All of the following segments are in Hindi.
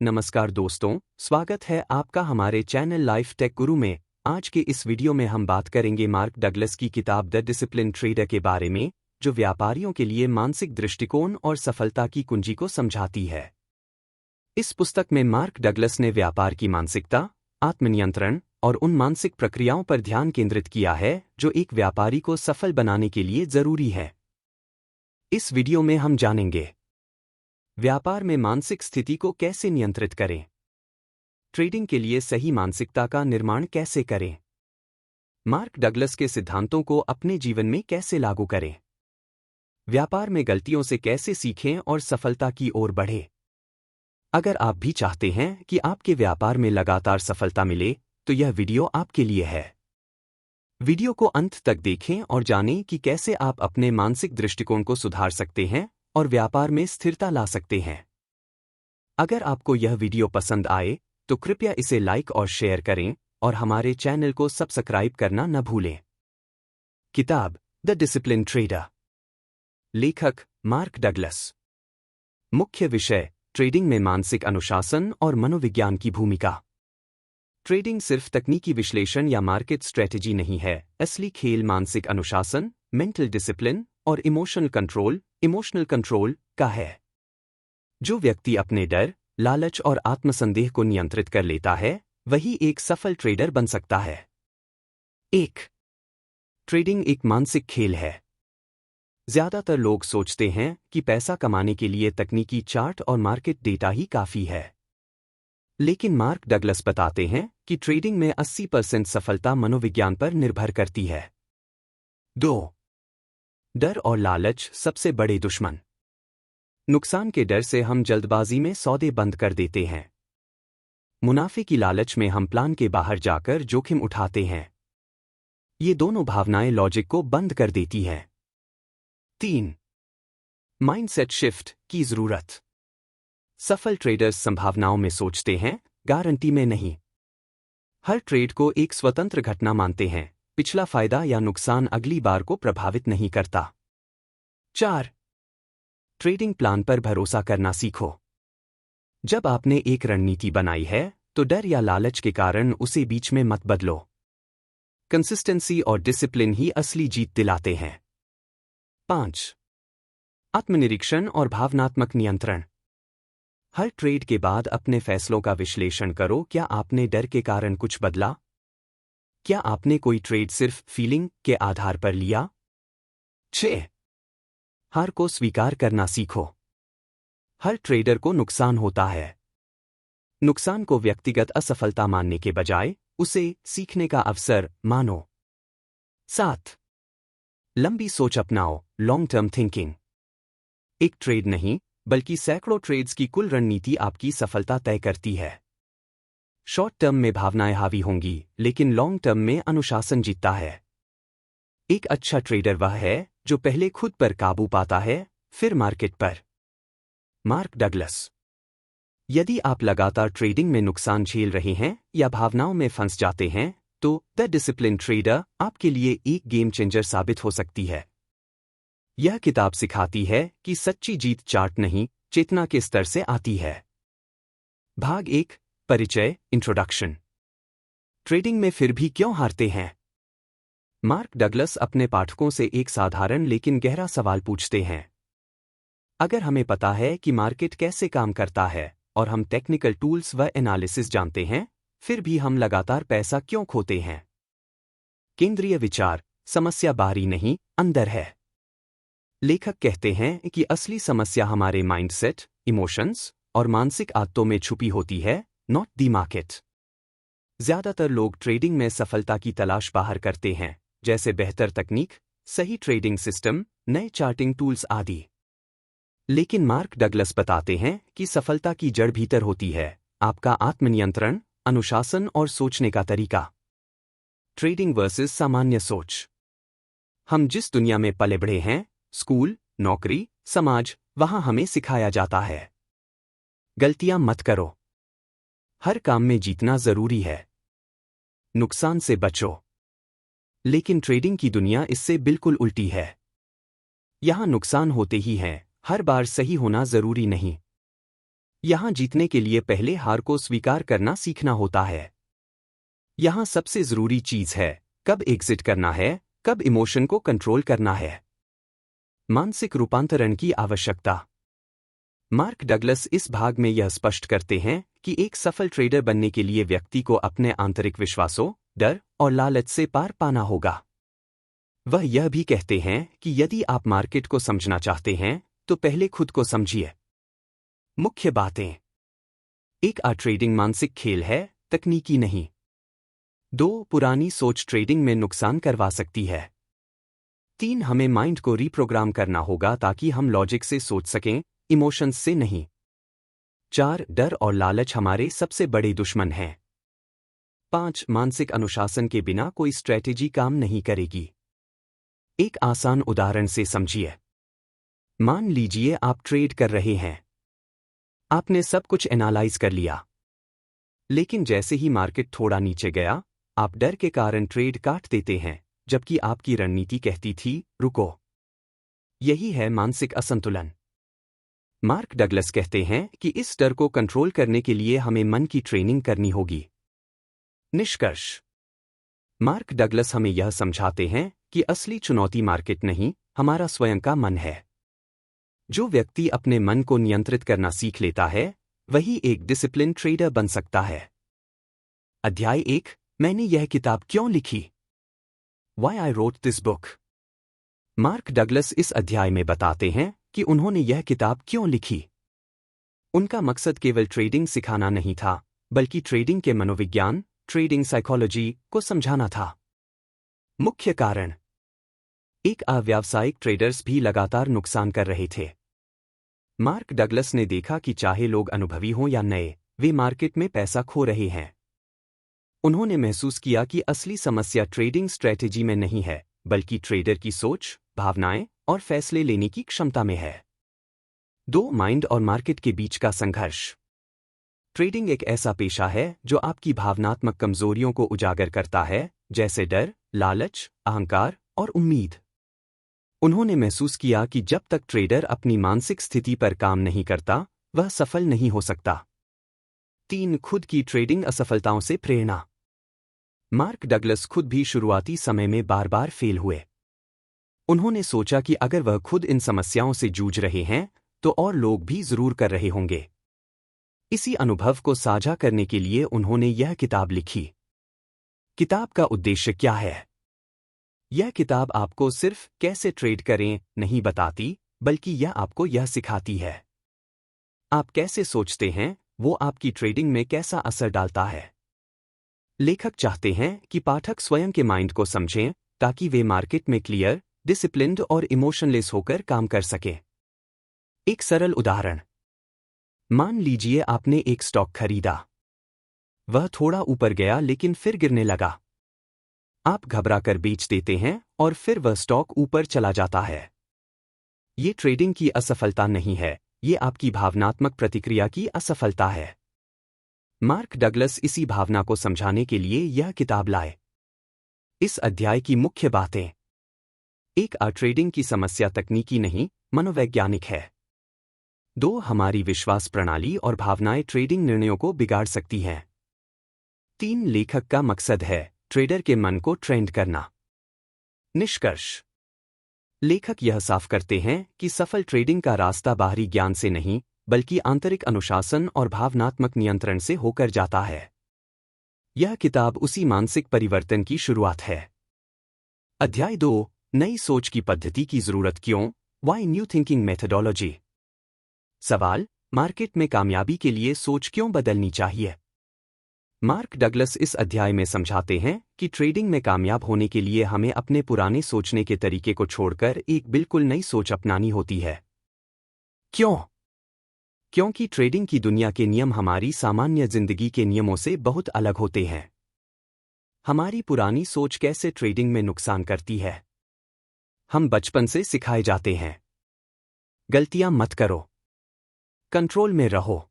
नमस्कार दोस्तों, स्वागत है आपका हमारे चैनल लाइफ टेक गुरु में। आज के इस वीडियो में हम बात करेंगे मार्क डगलस की किताब द डिसिप्लिन ट्रेडर के बारे में, जो व्यापारियों के लिए मानसिक दृष्टिकोण और सफलता की कुंजी को समझाती है। इस पुस्तक में मार्क डगलस ने व्यापार की मानसिकता, आत्मनियंत्रण और उन मानसिक प्रक्रियाओं पर ध्यान केंद्रित किया है जो एक व्यापारी को सफल बनाने के लिए जरूरी है। इस वीडियो में हम जानेंगे व्यापार में मानसिक स्थिति को कैसे नियंत्रित करें, ट्रेडिंग के लिए सही मानसिकता का निर्माण कैसे करें, मार्क डगलस के सिद्धांतों को अपने जीवन में कैसे लागू करें, व्यापार में गलतियों से कैसे सीखें और सफलता की ओर बढ़ें। अगर आप भी चाहते हैं कि आपके व्यापार में लगातार सफलता मिले, तो यह वीडियो आपके लिए है। वीडियो को अंत तक देखें और जानें कि कैसे आप अपने मानसिक दृष्टिकोण को सुधार सकते हैं और व्यापार में स्थिरता ला सकते हैं। अगर आपको यह वीडियो पसंद आए तो कृपया इसे लाइक और शेयर करें और हमारे चैनल को सब्सक्राइब करना न भूलें। किताब द डिसिप्लिन ट्रेडर, लेखक मार्क डगलस। मुख्य विषय ट्रेडिंग में मानसिक अनुशासन और मनोविज्ञान की भूमिका। ट्रेडिंग सिर्फ तकनीकी विश्लेषण या मार्केट स्ट्रेटेजी नहीं है, असली खेल मानसिक अनुशासन, मेंटल डिसिप्लिन और इमोशनल कंट्रोल का है। जो व्यक्ति अपने डर, लालच और आत्मसंदेह को नियंत्रित कर लेता है, वही एक सफल ट्रेडर बन सकता है। 1. ट्रेडिंग एक मानसिक खेल है। ज्यादातर लोग सोचते हैं कि पैसा कमाने के लिए तकनीकी चार्ट और मार्केट डेटा ही काफी है। लेकिन मार्क डगलस बताते हैं कि ट्रेडिंग में 80% सफलता मनोविज्ञान पर निर्भर करती है। 2. डर और लालच सबसे बड़े दुश्मन। नुकसान के डर से हम जल्दबाजी में सौदे बंद कर देते हैं। मुनाफे की लालच में हम प्लान के बाहर जाकर जोखिम उठाते हैं। ये दोनों भावनाएं लॉजिक को बंद कर देती हैं। 3. माइंडसेट शिफ्ट की जरूरत। सफल ट्रेडर्स संभावनाओं में सोचते हैं, गारंटी में नहीं। हर ट्रेड को एक स्वतंत्र घटना मानते हैं, पिछला फायदा या नुकसान अगली बार को प्रभावित नहीं करता। 4. ट्रेडिंग प्लान पर भरोसा करना सीखो। जब आपने एक रणनीति बनाई है, तो डर या लालच के कारण उसे बीच में मत बदलो। कंसिस्टेंसी और डिसिप्लिन ही असली जीत दिलाते हैं। 5. आत्मनिरीक्षण और भावनात्मक नियंत्रण। हर ट्रेड के बाद अपने फैसलों का विश्लेषण करो। क्या आपने डर के कारण कुछ बदला? क्या आपने कोई ट्रेड सिर्फ फीलिंग के आधार पर लिया? 6. हार को स्वीकार करना सीखो। हर ट्रेडर को नुकसान होता है। नुकसान को व्यक्तिगत असफलता मानने के बजाय उसे सीखने का अवसर मानो। 7. लंबी सोच अपनाओ, लॉन्ग टर्म थिंकिंग। एक ट्रेड नहीं, बल्कि सैकड़ों ट्रेड्स की कुल रणनीति आपकी सफलता तय करती है। शॉर्ट टर्म में भावनाएं हावी होंगी, लेकिन लॉन्ग टर्म में अनुशासन जीतता है। एक अच्छा ट्रेडर वह है जो पहले खुद पर काबू पाता है, फिर मार्केट पर। Mark Douglas. यदि आप लगातार ट्रेडिंग में नुकसान झेल रहे हैं या भावनाओं में फंस जाते हैं, तो द डिसिप्लिन ट्रेडर आपके लिए एक गेम चेंजर साबित हो सकती है। यह किताब सिखाती है कि सच्ची जीत चार्ट नहीं, चेतना के स्तर से आती है। भाग 1, परिचय, इंट्रोडक्शन। ट्रेडिंग में फिर भी क्यों हारते हैं? मार्क डगलस अपने पाठकों से एक साधारण लेकिन गहरा सवाल पूछते हैं। अगर हमें पता है कि मार्केट कैसे काम करता है और हम टेक्निकल टूल्स व एनालिसिस जानते हैं, फिर भी हम लगातार पैसा क्यों खोते हैं? केंद्रीय विचार, समस्या बाहरी नहीं, अंदर है। लेखक कहते हैं कि असली समस्या हमारे माइंडसेट, इमोशंस और मानसिक आदतों में छुपी होती है, नॉट द मार्केट। ज्यादातर लोग ट्रेडिंग में सफलता की तलाश बाहर करते हैं, जैसे बेहतर तकनीक, सही ट्रेडिंग सिस्टम, नए चार्टिंग टूल्स आदि। लेकिन मार्क डगलस बताते हैं कि सफलता की जड़ भीतर होती है, आपका आत्मनियंत्रण, अनुशासन और सोचने का तरीका। ट्रेडिंग वर्सेस सामान्य सोच। हम जिस दुनिया में पले बढ़े हैं, स्कूल, नौकरी, समाज, वहां हमें सिखाया जाता है, गलतियां मत करो, हर काम में जीतना जरूरी है, नुकसान से बचो। लेकिन ट्रेडिंग की दुनिया इससे बिल्कुल उल्टी है। यहां नुकसान होते ही हैं, हर बार सही होना जरूरी नहीं। यहां जीतने के लिए पहले हार को स्वीकार करना सीखना होता है। यहां सबसे जरूरी चीज है कब एग्जिट करना है, कब इमोशन को कंट्रोल करना है। मानसिक रूपांतरण की आवश्यकता। मार्क डगलस इस भाग में यह स्पष्ट करते हैं कि एक सफल ट्रेडर बनने के लिए व्यक्ति को अपने आंतरिक विश्वासों, डर और लालच से पार पाना होगा। वह यह भी कहते हैं कि यदि आप मार्केट को समझना चाहते हैं तो पहले खुद को समझिए। मुख्य बातें। 1. ट्रेडिंग मानसिक खेल है, तकनीकी नहीं। 2. पुरानी सोच ट्रेडिंग में नुकसान करवा सकती है। 3. हमें माइंड को रीप्रोग्राम करना होगा ताकि हम लॉजिक से सोच सकें, इमोशंस से नहीं। 4. डर और लालच हमारे सबसे बड़े दुश्मन हैं। 5. मानसिक अनुशासन के बिना कोई स्ट्रैटेजी काम नहीं करेगी। एक आसान उदाहरण से समझिए। मान लीजिए आप ट्रेड कर रहे हैं। आपने सब कुछ एनालाइज कर लिया, लेकिन जैसे ही मार्केट थोड़ा नीचे गया, आप डर के कारण ट्रेड काट देते हैं, जबकि आपकी रणनीति कहती थी रुको। यही है मानसिक असंतुलन। मार्क डगलस कहते हैं कि इस डर को कंट्रोल करने के लिए हमें मन की ट्रेनिंग करनी होगी। निष्कर्ष। मार्क डगलस हमें यह समझाते हैं कि असली चुनौती मार्केट नहीं, हमारा स्वयं का मन है। जो व्यक्ति अपने मन को नियंत्रित करना सीख लेता है, वही एक डिसिप्लिन ट्रेडर बन सकता है। अध्याय 1। मैंने यह किताब क्यों लिखी? Why I wrote this book? Mark Douglas इस अध्याय में बताते हैं कि उन्होंने यह किताब क्यों लिखी। उनका मकसद केवल ट्रेडिंग सिखाना नहीं था, बल्कि ट्रेडिंग के मनोविज्ञान, ट्रेडिंग साइकोलॉजी को समझाना था। मुख्य कारण। 1. व्यावसायिक ट्रेडर्स भी लगातार नुकसान कर रहे थे। मार्क डगलस ने देखा कि चाहे लोग अनुभवी हों या नए, वे मार्केट में पैसा खो रहे हैं। उन्होंने महसूस किया कि असली समस्या ट्रेडिंग स्ट्रैटेजी में नहीं है, बल्कि ट्रेडर की सोच, भावनाएं और फैसले लेने की क्षमता में है। 2. माइंड और मार्केट के बीच का संघर्ष। ट्रेडिंग एक ऐसा पेशा है जो आपकी भावनात्मक कमजोरियों को उजागर करता है, जैसे डर, लालच, अहंकार और उम्मीद। उन्होंने महसूस किया कि जब तक ट्रेडर अपनी मानसिक स्थिति पर काम नहीं करता, वह सफल नहीं हो सकता। 3. खुद की ट्रेडिंग असफलताओं से प्रेरणा। मार्क डगलस खुद भी शुरुआती समय में बार बार फेल हुए। उन्होंने सोचा कि अगर वह खुद इन समस्याओं से जूझ रहे हैं, तो और लोग भी जरूर कर रहे होंगे। इसी अनुभव को साझा करने के लिए उन्होंने यह किताब लिखी। किताब का उद्देश्य क्या है? यह किताब आपको सिर्फ कैसे ट्रेड करें नहीं बताती, बल्कि यह आपको यह सिखाती है। आप कैसे सोचते हैं, वो आपकी ट्रेडिंग में कैसा असर डालता है। लेखक चाहते हैं कि पाठक स्वयं के माइंड को समझें, ताकि वे मार्केट में क्लियर, डिसिप्लिन्ड और इमोशनलेस होकर काम कर सकें। एक सरल उदाहरण। मान लीजिए आपने एक स्टॉक खरीदा। वह थोड़ा ऊपर गया लेकिन फिर गिरने लगा। आप घबराकर बेच देते हैं और फिर वह स्टॉक ऊपर चला जाता है। ये ट्रेडिंग की असफलता नहीं है, ये आपकी भावनात्मक प्रतिक्रिया की असफलता है। मार्क डगलस इसी भावना को समझाने के लिए यह किताब लाए। इस अध्याय की मुख्य बातें। 1. ट्रेडिंग की समस्या तकनीकी नहीं, मनोवैज्ञानिक है। 2. हमारी विश्वास प्रणाली और भावनाएं ट्रेडिंग निर्णयों को बिगाड़ सकती हैं। 3. लेखक का मकसद है ट्रेडर के मन को ट्रेंड करना। निष्कर्ष। लेखक यह साफ करते हैं कि सफल ट्रेडिंग का रास्ता बाहरी ज्ञान से नहीं, बल्कि आंतरिक अनुशासन और भावनात्मक नियंत्रण से होकर जाता है। यह किताब उसी मानसिक परिवर्तन की शुरुआत है। अध्याय 2। नई सोच की पद्धति की जरूरत क्यों? Why new thinking methodology. सवाल, मार्केट में कामयाबी के लिए सोच क्यों बदलनी चाहिए? मार्क डगलस इस अध्याय में समझाते हैं कि ट्रेडिंग में कामयाब होने के लिए हमें अपने पुराने सोचने के तरीके को छोड़कर एक बिल्कुल नई सोच अपनानी होती है। क्यों? क्योंकि ट्रेडिंग की दुनिया के नियम हमारी सामान्य जिंदगी के नियमों से बहुत अलग होते हैं। हमारी पुरानी सोच कैसे ट्रेडिंग में नुकसान करती है? हम बचपन से सिखाए जाते हैं। गलतियां मत करो। कंट्रोल में रहो।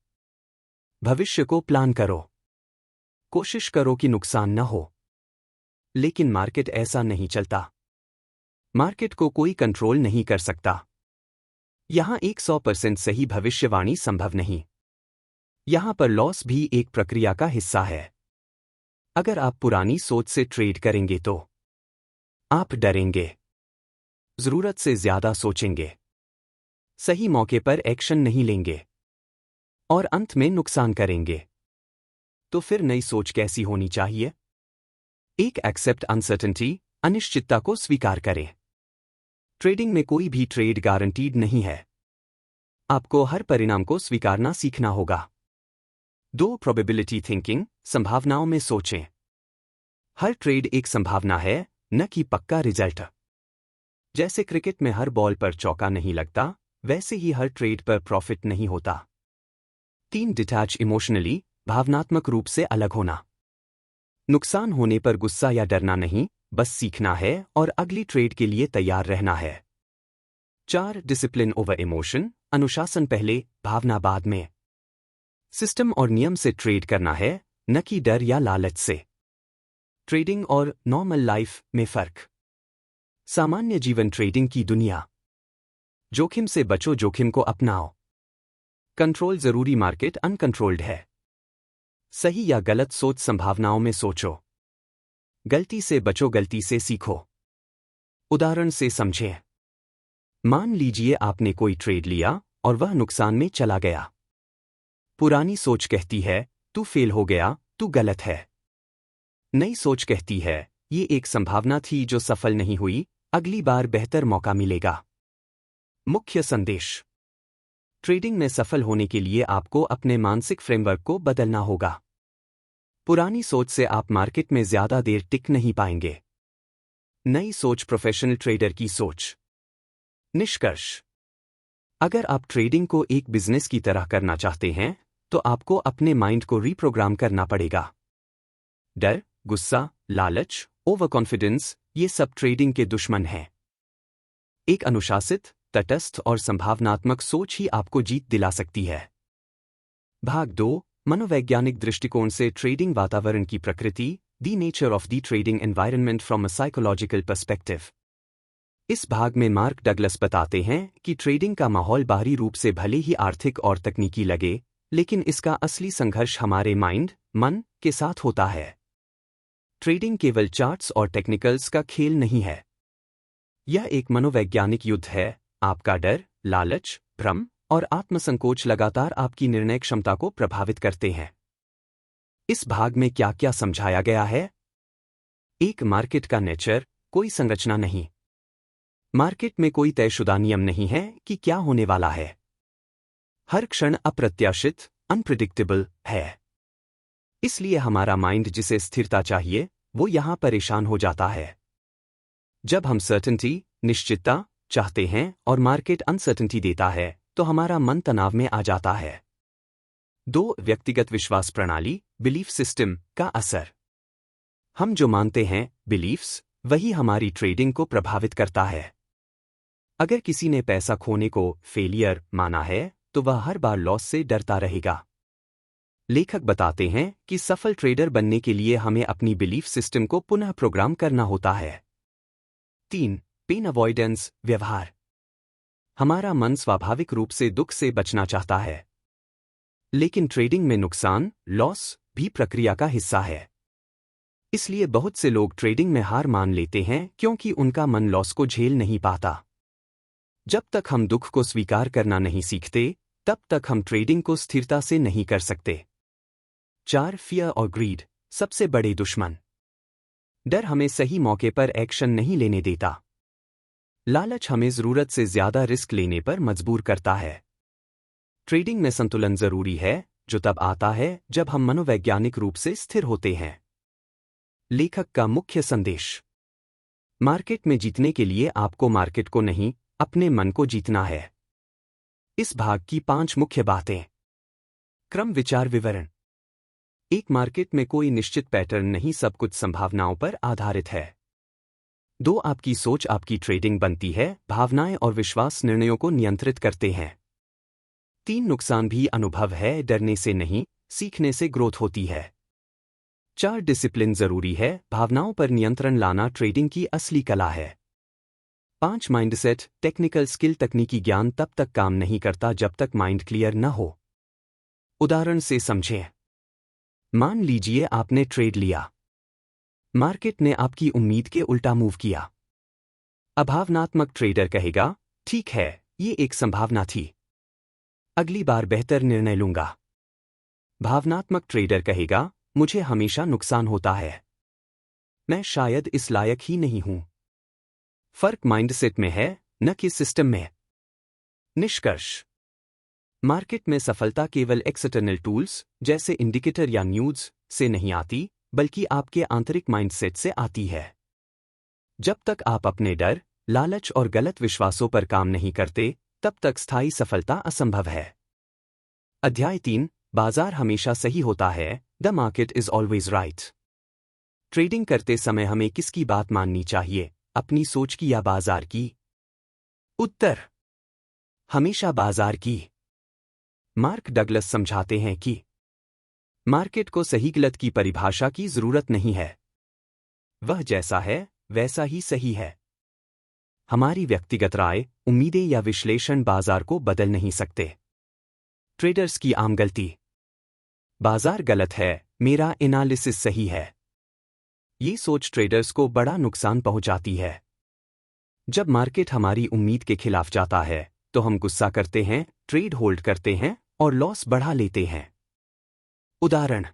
भविष्य को प्लान करो। कोशिश करो कि नुकसान न हो। लेकिन मार्केट ऐसा नहीं चलता। मार्केट को कोई कंट्रोल नहीं कर सकता। यहां 100% सही भविष्यवाणी संभव नहीं। यहाँ पर लॉस भी एक प्रक्रिया का हिस्सा है। अगर आप पुरानी सोच से ट्रेड करेंगे तो आप डरेंगे, जरूरत से ज्यादा सोचेंगे, सही मौके पर एक्शन नहीं लेंगे और अंत में नुकसान करेंगे। तो फिर नई सोच कैसी होनी चाहिए? एक, एक्सेप्ट अनसर्टेनिटी, अनिश्चितता को स्वीकार करें। ट्रेडिंग में कोई भी ट्रेड गारंटीड नहीं है। आपको हर परिणाम को स्वीकारना सीखना होगा। 2, प्रोबेबिलिटी थिंकिंग, संभावनाओं में सोचें। हर ट्रेड एक संभावना है, न कि पक्का रिजल्ट। जैसे क्रिकेट में हर बॉल पर चौका नहीं लगता, वैसे ही हर ट्रेड पर प्रॉफिट नहीं होता। 3, डिटैच इमोशनली, भावनात्मक रूप से अलग होना। नुकसान होने पर गुस्सा या डरना नहीं, बस सीखना है और अगली ट्रेड के लिए तैयार रहना है। 4, डिसिप्लिन ओवर इमोशन, अनुशासन पहले, भावना बाद में। सिस्टम और नियम से ट्रेड करना है, न कि डर या लालच से। ट्रेडिंग और नॉर्मल लाइफ में फर्क। सामान्य जीवन ट्रेडिंग की दुनिया। जोखिम से बचो, जोखिम को अपनाओ। कंट्रोल जरूरी, मार्केट अनकंट्रोल्ड है। सही या गलत सोच, संभावनाओं में सोचो। गलती से बचो, गलती से सीखो। उदाहरण से समझें। मान लीजिए आपने कोई ट्रेड लिया और वह नुकसान में चला गया। पुरानी सोच कहती है, तू फेल हो गया, तू गलत है। नई सोच कहती है, ये एक संभावना थी जो सफल नहीं हुई, अगली बार बेहतर मौका मिलेगा। मुख्य संदेश। ट्रेडिंग में सफल होने के लिए आपको अपने मानसिक फ्रेमवर्क को बदलना होगा। पुरानी सोच से आप मार्केट में ज्यादा देर टिक नहीं पाएंगे। नई सोच, प्रोफेशनल ट्रेडर की सोच। निष्कर्ष। अगर आप ट्रेडिंग को एक बिजनेस की तरह करना चाहते हैं, तो आपको अपने माइंड को रीप्रोग्राम करना पड़ेगा। डर, गुस्सा, लालच, ओवर कॉन्फिडेंस, ये सब ट्रेडिंग के दुश्मन हैं। एक अनुशासित, तटस्थ और संभावनात्मक सोच ही आपको जीत दिला सकती है। भाग 2, मनोवैज्ञानिक दृष्टिकोण से ट्रेडिंग वातावरण की प्रकृति, the nature of the trading environment from a psychological perspective. इस भाग में मार्क डगलस बताते हैं कि ट्रेडिंग का माहौल बाहरी रूप से भले ही आर्थिक और तकनीकी लगे, लेकिन इसका असली संघर्ष हमारे माइंड, मन के साथ होता है। ट्रेडिंग केवल चार्ट्स और टेक्निकल्स का खेल नहीं है। यह एक मनोवैज्ञानिक युद्ध है। आपका डर, लालच, भ्रम और आत्मसंकोच लगातार आपकी निर्णय क्षमता को प्रभावित करते हैं। इस भाग में क्या क्या समझाया गया है? 1, मार्केट का नेचर, कोई संरचना नहीं। मार्केट में कोई तयशुदा नियम नहीं है कि क्या होने वाला है। हर क्षण अप्रत्याशित, अनप्रिडिक्टेबल है। इसलिए हमारा माइंड जिसे स्थिरता चाहिए, वो यहां परेशान हो जाता है। जब हम सर्टेनिटी, निश्चितता चाहते हैं और मार्केट अनसर्टेनिटी देता है, तो हमारा मन तनाव में आ जाता है। 2, व्यक्तिगत विश्वास प्रणाली, बिलीफ सिस्टम का असर। हम जो मानते हैं, बिलीफ्स, वही हमारी ट्रेडिंग को प्रभावित करता है। अगर किसी ने पैसा खोने को फेलियर माना है, तो वह हर बार लॉस से डरता रहेगा। लेखक बताते हैं कि सफल ट्रेडर बनने के लिए हमें अपनी बिलीफ सिस्टम को पुनः प्रोग्राम करना होता है। 3, पेन अवॉइडेंस, व्यवहार। हमारा मन स्वाभाविक रूप से दुख से बचना चाहता है। लेकिन ट्रेडिंग में नुकसान, लॉस भी प्रक्रिया का हिस्सा है। इसलिए बहुत से लोग ट्रेडिंग में हार मान लेते हैं क्योंकि उनका मन लॉस को झेल नहीं पाता। जब तक हम दुख को स्वीकार करना नहीं सीखते, तब तक हम ट्रेडिंग को स्थिरता से नहीं कर सकते। 4, फियर और ग्रीड, सबसे बड़े दुश्मन। डर हमें सही मौके पर एक्शन नहीं लेने देता। लालच हमें जरूरत से ज्यादा रिस्क लेने पर मजबूर करता है। ट्रेडिंग में संतुलन जरूरी है, जो तब आता है जब हम मनोवैज्ञानिक रूप से स्थिर होते हैं। लेखक का मुख्य संदेश। मार्केट में जीतने के लिए आपको मार्केट को नहीं, अपने मन को जीतना है। इस भाग की 5 मुख्य बातें। क्रम विचार विवरण। एक, मार्केट में कोई निश्चित पैटर्न नहीं, सब कुछ संभावनाओं पर आधारित है। 2, आपकी सोच आपकी ट्रेडिंग बनती है, भावनाएं और विश्वास निर्णयों को नियंत्रित करते हैं। 3, नुकसान भी अनुभव है, डरने से नहीं, सीखने से ग्रोथ होती है। 4, डिसिप्लिन जरूरी है, भावनाओं पर नियंत्रण लाना ट्रेडिंग की असली कला है। 5, माइंडसेट, टेक्निकल स्किल, तकनीकी ज्ञान तब तक काम नहीं करता जब तक माइंड क्लियर न हो। उदाहरण से समझें। मान लीजिए आपने ट्रेड लिया। मार्केट ने आपकी उम्मीद के उल्टा मूव किया। अभावनात्मक ट्रेडर कहेगा, ठीक है, ये एक संभावना थी, अगली बार बेहतर निर्णय लूंगा। भावनात्मक ट्रेडर कहेगा, मुझे हमेशा नुकसान होता है, मैं शायद इस लायक ही नहीं हूं। फर्क माइंडसेट में है, न कि सिस्टम में। निष्कर्ष, मार्केट में सफलता केवल एक्सटर्नल टूल्स जैसे इंडिकेटर या न्यूज़ से नहीं आती, बल्कि आपके आंतरिक माइंडसेट से आती है। जब तक आप अपने डर, लालच और गलत विश्वासों पर काम नहीं करते, तब तक स्थायी सफलता असंभव है। अध्याय 3, बाजार हमेशा सही होता है, the market is always right. Trading करते समय हमें किसकी बात माननी चाहिए, अपनी सोच की या बाजार की? उत्तर, हमेशा बाजार की। मार्क डगलस समझाते हैं कि मार्केट को सही गलत की परिभाषा की जरूरत नहीं है, वह जैसा है वैसा ही सही है। हमारी व्यक्तिगत राय, उम्मीदें या विश्लेषण बाजार को बदल नहीं सकते। ट्रेडर्स की आम गलती, बाजार गलत है, मेरा एनालिसिस सही है। ये सोच ट्रेडर्स को बड़ा नुकसान पहुंचाती है। जब मार्केट हमारी उम्मीद के खिलाफ जाता है, तो हम गुस्सा करते हैं, ट्रेड होल्ड करते हैं और लॉस बढ़ा लेते हैं। उदाहरण,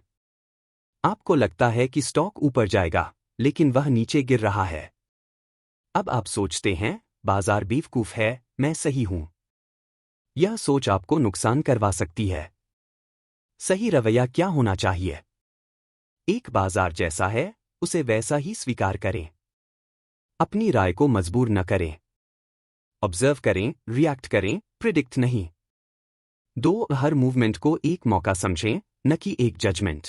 आपको लगता है कि स्टॉक ऊपर जाएगा, लेकिन वह नीचे गिर रहा है। अब आप सोचते हैं, बाजार बेवकूफ है, मैं सही हूं। यह सोच आपको नुकसान करवा सकती है। सही रवैया क्या होना चाहिए? एक बाजार जैसा है, उसे वैसा ही स्वीकार करें। अपनी राय को मजबूर न करें। ऑब्जर्व करें, रिएक्ट करें, प्रिडिक्ट नहीं। 2, हर मूवमेंट को एक मौका समझें, न कि एक जजमेंट।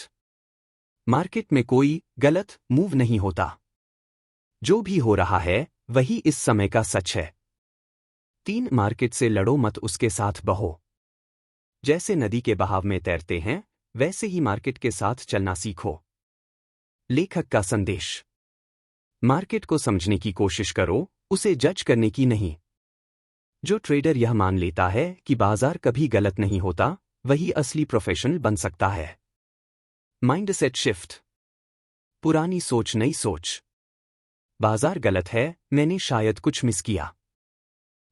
मार्केट में कोई गलत मूव नहीं होता। जो भी हो रहा है, वही इस समय का सच है। 3, मार्केट से लड़ो मत, उसके साथ बहो। जैसे नदी के बहाव में तैरते हैं, वैसे ही मार्केट के साथ चलना सीखो। लेखक का संदेश, मार्केट को समझने की कोशिश करो, उसे जज करने की नहीं। जो ट्रेडर यह मान लेता है कि बाजार कभी गलत नहीं होता, वही असली प्रोफेशनल बन सकता है। माइंडसेट शिफ्ट, पुरानी सोच नई सोच। बाजार गलत है, मैंने शायद कुछ मिस किया।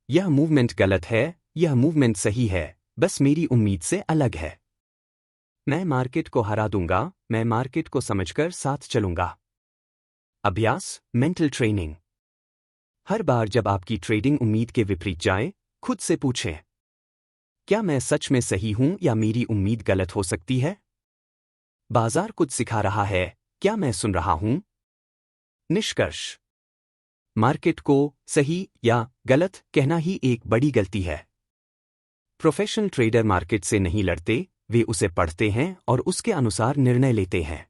यह मूवमेंट गलत है, यह मूवमेंट सही है, बस मेरी उम्मीद से अलग है। मैं मार्केट को हरा दूंगा, मैं मार्केट को समझकर साथ चलूंगा। अभ्यास, मेंटल ट्रेनिंग। हर बार जब आपकी ट्रेडिंग उम्मीद के विपरीत जाए, खुद से पूछें, क्या मैं सच में सही हूं या मेरी उम्मीद गलत हो सकती है? बाजार कुछ सिखा रहा है, क्या मैं सुन रहा हूं? निष्कर्ष, मार्केट को सही या गलत कहना ही एक बड़ी गलती है। प्रोफेशनल ट्रेडर मार्केट से नहीं लड़ते, वे उसे पढ़ते हैं और उसके अनुसार निर्णय लेते हैं।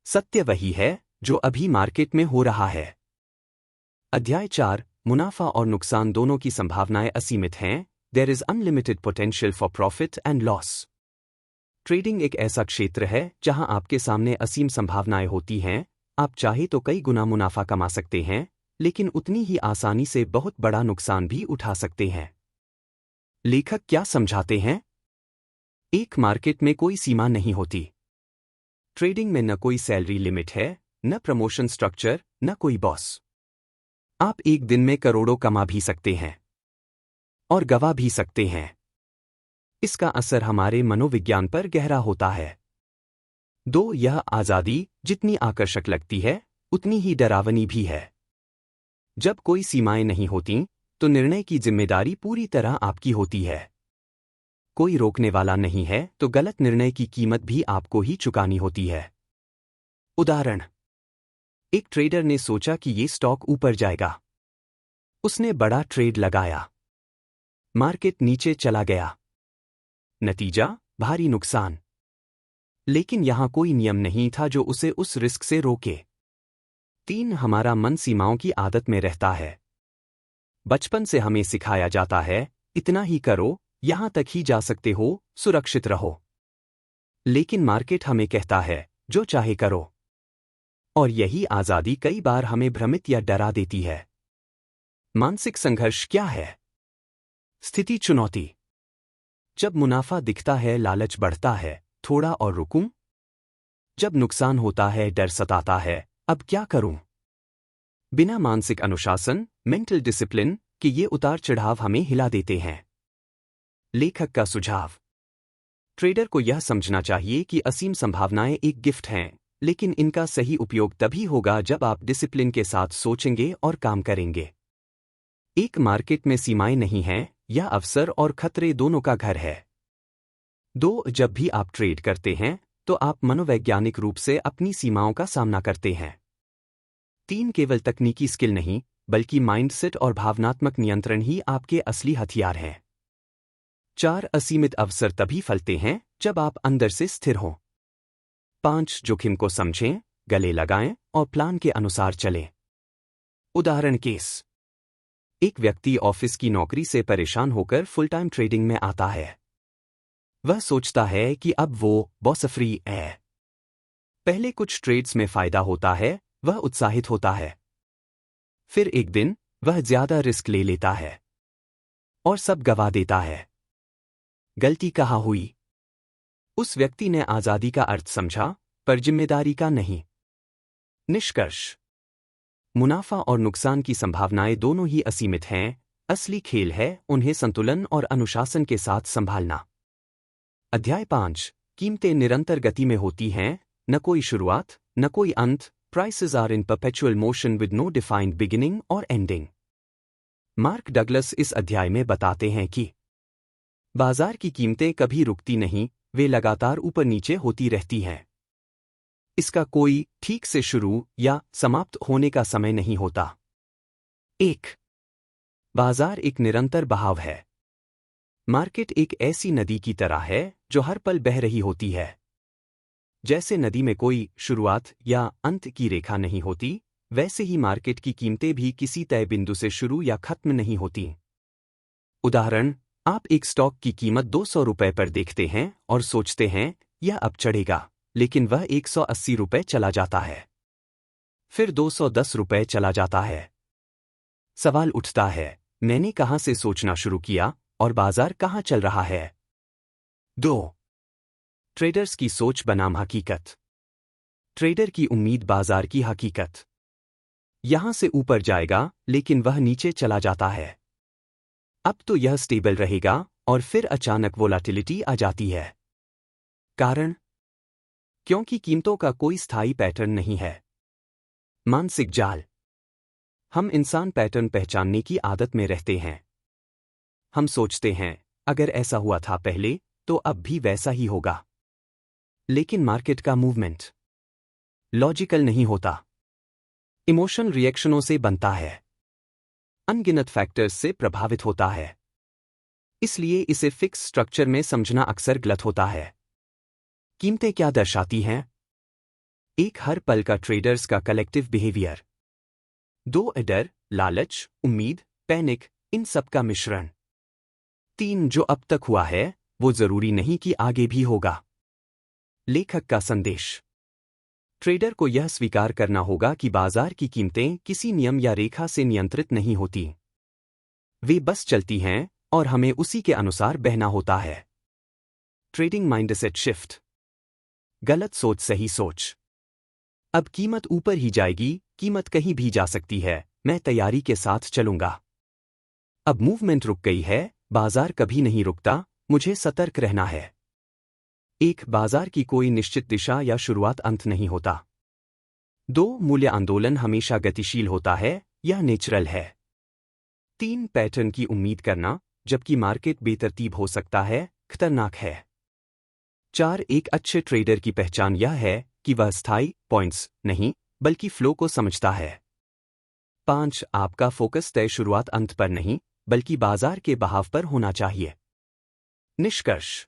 सत्य वही है जो अभी मार्केट में हो रहा है। अध्याय 4, मुनाफा और नुकसान दोनों की संभावनाएं असीमित हैं। There is unlimited potential for profit and loss. Trading एक ऐसा क्षेत्र है जहां आपके सामने असीम संभावनाएं होती हैं। आप चाहे तो कई गुना मुनाफा कमा सकते हैं, लेकिन उतनी ही आसानी से बहुत बड़ा नुकसान भी उठा सकते हैं। लेखक क्या समझाते हैं? एक मार्केट में कोई सीमा नहीं होती। ट्रेडिंग में न कोई सैलरी लिमिट है, न प्रमोशन स्ट्रक्चर, न कोई बॉस। आप एक दिन में करोड़ों कमा भी सकते हैं और गवा भी सकते हैं। इसका असर हमारे मनोविज्ञान पर गहरा होता है। 2, यह आज़ादी जितनी आकर्षक लगती है, उतनी ही डरावनी भी है। जब कोई सीमाएं नहीं होती, तो निर्णय की जिम्मेदारी पूरी तरह आपकी होती है। कोई रोकने वाला नहीं है, तो गलत निर्णय की कीमत भी आपको ही चुकानी होती है। उदाहरण, एक ट्रेडर ने सोचा कि ये स्टॉक ऊपर जाएगा। उसने बड़ा ट्रेड लगाया। मार्केट नीचे चला गया। नतीजा, भारी नुकसान। लेकिन यहां कोई नियम नहीं था जो उसे उस रिस्क से रोके। 3, हमारा मन सीमाओं की आदत में रहता है। बचपन से हमें सिखाया जाता है, इतना ही करो, यहां तक ही जा सकते हो, सुरक्षित रहो। लेकिन मार्केट हमें कहता है, जो चाहे करो। और यही आज़ादी कई बार हमें भ्रमित या डरा देती है। मानसिक संघर्ष क्या है? स्थिति चुनौती। जब मुनाफा दिखता है लालच बढ़ता है, थोड़ा और रुकूं? जब नुकसान होता है डर सताता है, अब क्या करूं? बिना मानसिक अनुशासन, मेंटल डिसिप्लिन के ये उतार चढ़ाव हमें हिला देते हैं। लेखक का सुझाव: ट्रेडर को यह समझना चाहिए कि असीम संभावनाएं एक गिफ्ट हैं, लेकिन इनका सही उपयोग तभी होगा जब आप डिसिप्लिन के साथ सोचेंगे और काम करेंगे। एक मार्केट में सीमाएं नहीं हैं, यह अवसर और खतरे दोनों का घर है। जब भी आप ट्रेड करते हैं, तो आप मनोवैज्ञानिक रूप से अपनी सीमाओं का सामना करते हैं। केवल तकनीकी स्किल नहीं, बल्कि माइंडसेट और भावनात्मक नियंत्रण ही आपके असली हथियार हैं। असीमित अवसर तभी फलते हैं जब आप अंदर से स्थिर हों। जोखिम को समझें, गले लगाएं और प्लान के अनुसार चलें। उदाहरण केस: एक व्यक्ति ऑफिस की नौकरी से परेशान होकर फुल टाइम ट्रेडिंग में आता है। वह सोचता है कि अब वो बॉस फ्री है। पहले कुछ ट्रेड्स में फायदा होता है, वह उत्साहित होता है। फिर एक दिन वह ज्यादा रिस्क ले लेता है और सब गवा देता है। गलती कहाँ हुई? उस व्यक्ति ने आजादी का अर्थ समझा, पर जिम्मेदारी का नहीं। निष्कर्ष: मुनाफा और नुकसान की संभावनाएं दोनों ही असीमित हैं, असली खेल है उन्हें संतुलन और अनुशासन के साथ संभालना। अध्याय 5: कीमतें निरंतर गति में होती हैं, न कोई शुरुआत, न कोई अंत। Prices are in perpetual motion with no defined beginning or ending. Mark Douglas इस अध्याय में बताते हैं कि बाजार की कीमतें कभी रुकती नहीं, वे लगातार ऊपर नीचे होती रहती हैं। इसका कोई ठीक से शुरू या समाप्त होने का समय नहीं होता। 1. बाजार एक निरंतर बहाव है। मार्केट एक ऐसी नदी की तरह है जो हर पल बह रही होती है। जैसे नदी में कोई शुरुआत या अंत की रेखा नहीं होती, वैसे ही मार्केट की कीमतें भी किसी तय बिंदु से शुरू या खत्म नहीं होती। उदाहरण: आप एक स्टॉक की कीमत 200 रुपए पर देखते हैं और सोचते हैं यह अब चढ़ेगा, लेकिन वह 180 रुपए चला जाता है। फिर 210 रुपए चला जाता है। सवाल उठता है, मैंने कहां से सोचना शुरू किया और बाजार कहां चल रहा है? 2. ट्रेडर्स की सोच बनाम हकीकत। ट्रेडर की उम्मीद बाजार की हकीकत। यहां से ऊपर जाएगा, लेकिन वह नीचे चला जाता है। अब तो यह स्टेबल रहेगा, और फिर अचानक वोलाटिलिटी आ जाती है। कारण? क्योंकि कीमतों का कोई स्थायी पैटर्न नहीं है। मानसिक जाल। हम इंसान पैटर्न पहचानने की आदत में रहते हैं। हम सोचते हैं, अगर ऐसा हुआ था पहले, तो अब भी वैसा ही होगा। लेकिन मार्केट का मूवमेंट लॉजिकल नहीं होता। इमोशनल रिएक्शनों से बनता है, अनगिनत फैक्टर्स से प्रभावित होता है। इसलिए इसे फिक्स स्ट्रक्चर में समझना अक्सर गलत होता है। कीमतें क्या दर्शाती हैं? एक हर पल का ट्रेडर्स का कलेक्टिव बिहेवियर। 2 डर, लालच, उम्मीद, पैनिक, इन सब का मिश्रण। 3 जो अब तक हुआ है वो जरूरी नहीं कि आगे भी होगा। लेखक का संदेश: ट्रेडर को यह स्वीकार करना होगा कि बाजार की कीमतें किसी नियम या रेखा से नियंत्रित नहीं होती। वे बस चलती हैं और हमें उसी के अनुसार बहना होता है। Trading mindset shift. गलत सोच सही सोच। अब कीमत ऊपर ही जाएगी, कीमत कहीं भी जा सकती है, मैं तैयारी के साथ चलूंगा। अब मूवमेंट रुक गई है, बाजार कभी नहीं रुकता, मुझे सतर्क रहना है। बाजार की कोई निश्चित दिशा या शुरुआत अंत नहीं होता। 2 मूल्य आंदोलन हमेशा गतिशील होता है, यह नेचुरल है। 3 पैटर्न की उम्मीद करना, जबकि मार्केट बेतरतीब हो सकता है, खतरनाक है। 4 एक अच्छे ट्रेडर की पहचान यह है कि वह स्थायी पॉइंट्स नहीं, बल्कि फ्लो को समझता है। 5 आपका फोकस तय शुरुआत अंत पर नहीं, बल्कि बाजार के बहाव पर होना चाहिए। निष्कर्ष: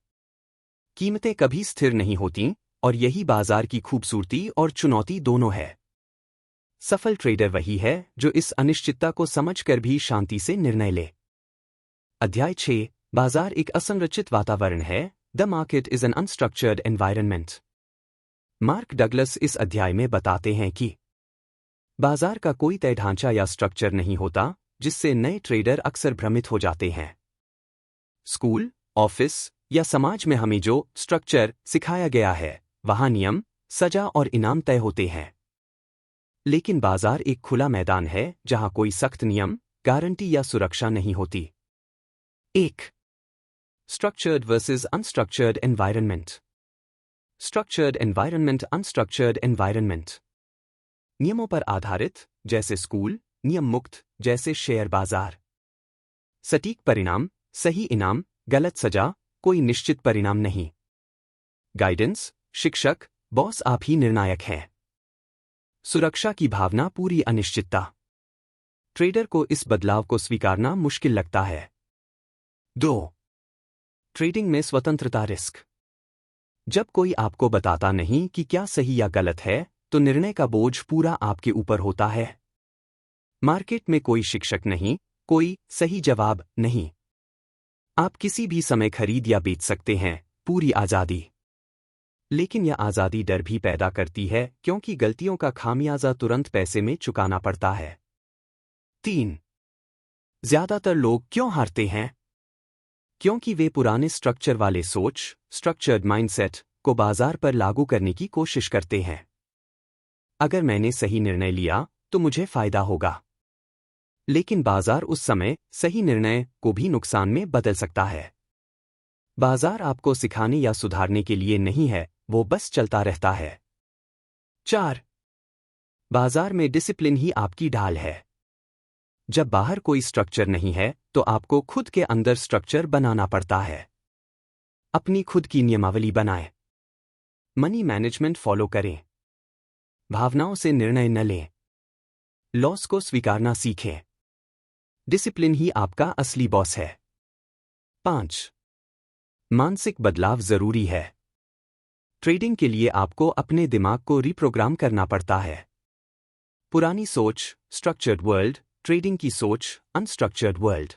कीमतें कभी स्थिर नहीं होती, और यही बाजार की खूबसूरती और चुनौती दोनों है। सफल ट्रेडर वही है जो इस अनिश्चितता को समझकर भी शांति से निर्णय ले। अध्याय 6: बाजार एक असंरचित वातावरण है। The market is an unstructured environment. Mark Douglas इस अध्याय में बताते हैं कि बाजार का कोई तय ढांचा या स्ट्रक्चर नहीं होता, जिससे नए ट्रेडर अक्सर भ्रमित हो जाते हैं। स्कूल, ऑफिस, या समाज में हमें जो स्ट्रक्चर सिखाया गया है, वहाँ नियम, सजा और इनाम तय होते हैं। लेकिन बाजार एक खुला मैदान है जहाँ कोई सख्त नियम, गारंटी या सुरक्षा नहीं होती। 1. Structured versus unstructured environment. Structured environment, unstructured environment. नियमों पर आधारित, जैसे स्कूल, नियम मुक्त, जैसे शेयर बाजार। सटीक परिणाम, सही इनाम, गलत सजा, कोई निश्चित परिणाम नहीं। गाइडेंस, शिक्षक, बॉस आप ही निर्णायक हैं। सुरक्षा की भावना, पूरी अनिश्चितता। ट्रेडर को इस बदलाव को स्वीकारना मुश्किल लगता है। 2. ट्रेडिंग में स्वतंत्रता, रिस्क। जब कोई आपको बताता नहीं कि क्या सही या गलत है, तो निर्णय का बोझ पूरा आपके ऊपर होता है। मार्केट में कोई शिक्षक नहीं, कोई सही जवाब नहीं। आप किसी भी समय खरीद या बेच सकते हैं, पूरी आज़ादी। लेकिन यह आज़ादी डर भी पैदा करती है, क्योंकि गलतियों का खामियाजा तुरंत पैसे में चुकाना पड़ता है। 3. ज्यादातर लोग क्यों हारते हैं? क्योंकि वे पुराने स्ट्रक्चर वाले सोच, स्ट्रक्चर्ड माइंडसेट, को बाजार पर लागू करने की कोशिश करते हैं। अगर मैंने सही निर्णय लिया तो मुझे फायदा होगा। लेकिन बाजार उस समय सही निर्णय को भी नुकसान में बदल सकता है। बाजार आपको सिखाने या सुधारने के लिए नहीं है, वो बस चलता रहता है। 4. बाजार में डिसिप्लिन ही आपकी ढाल है। जब बाहर कोई स्ट्रक्चर नहीं है, तो आपको खुद के अंदर स्ट्रक्चर बनाना पड़ता है। अपनी खुद की नियमावली बनाएं। मनी मैनेजमेंट फॉलो करें। भावनाओं से निर्णय न लें। लॉस को स्वीकारना सीखें। डिसिप्लिन ही आपका असली बॉस है। 5. मानसिक बदलाव जरूरी है। ट्रेडिंग के लिए आपको अपने दिमाग को रिप्रोग्राम करना पड़ता है। पुरानी सोच, स्ट्रक्चर्ड वर्ल्ड, ट्रेडिंग की सोच, अनस्ट्रक्चर्ड वर्ल्ड।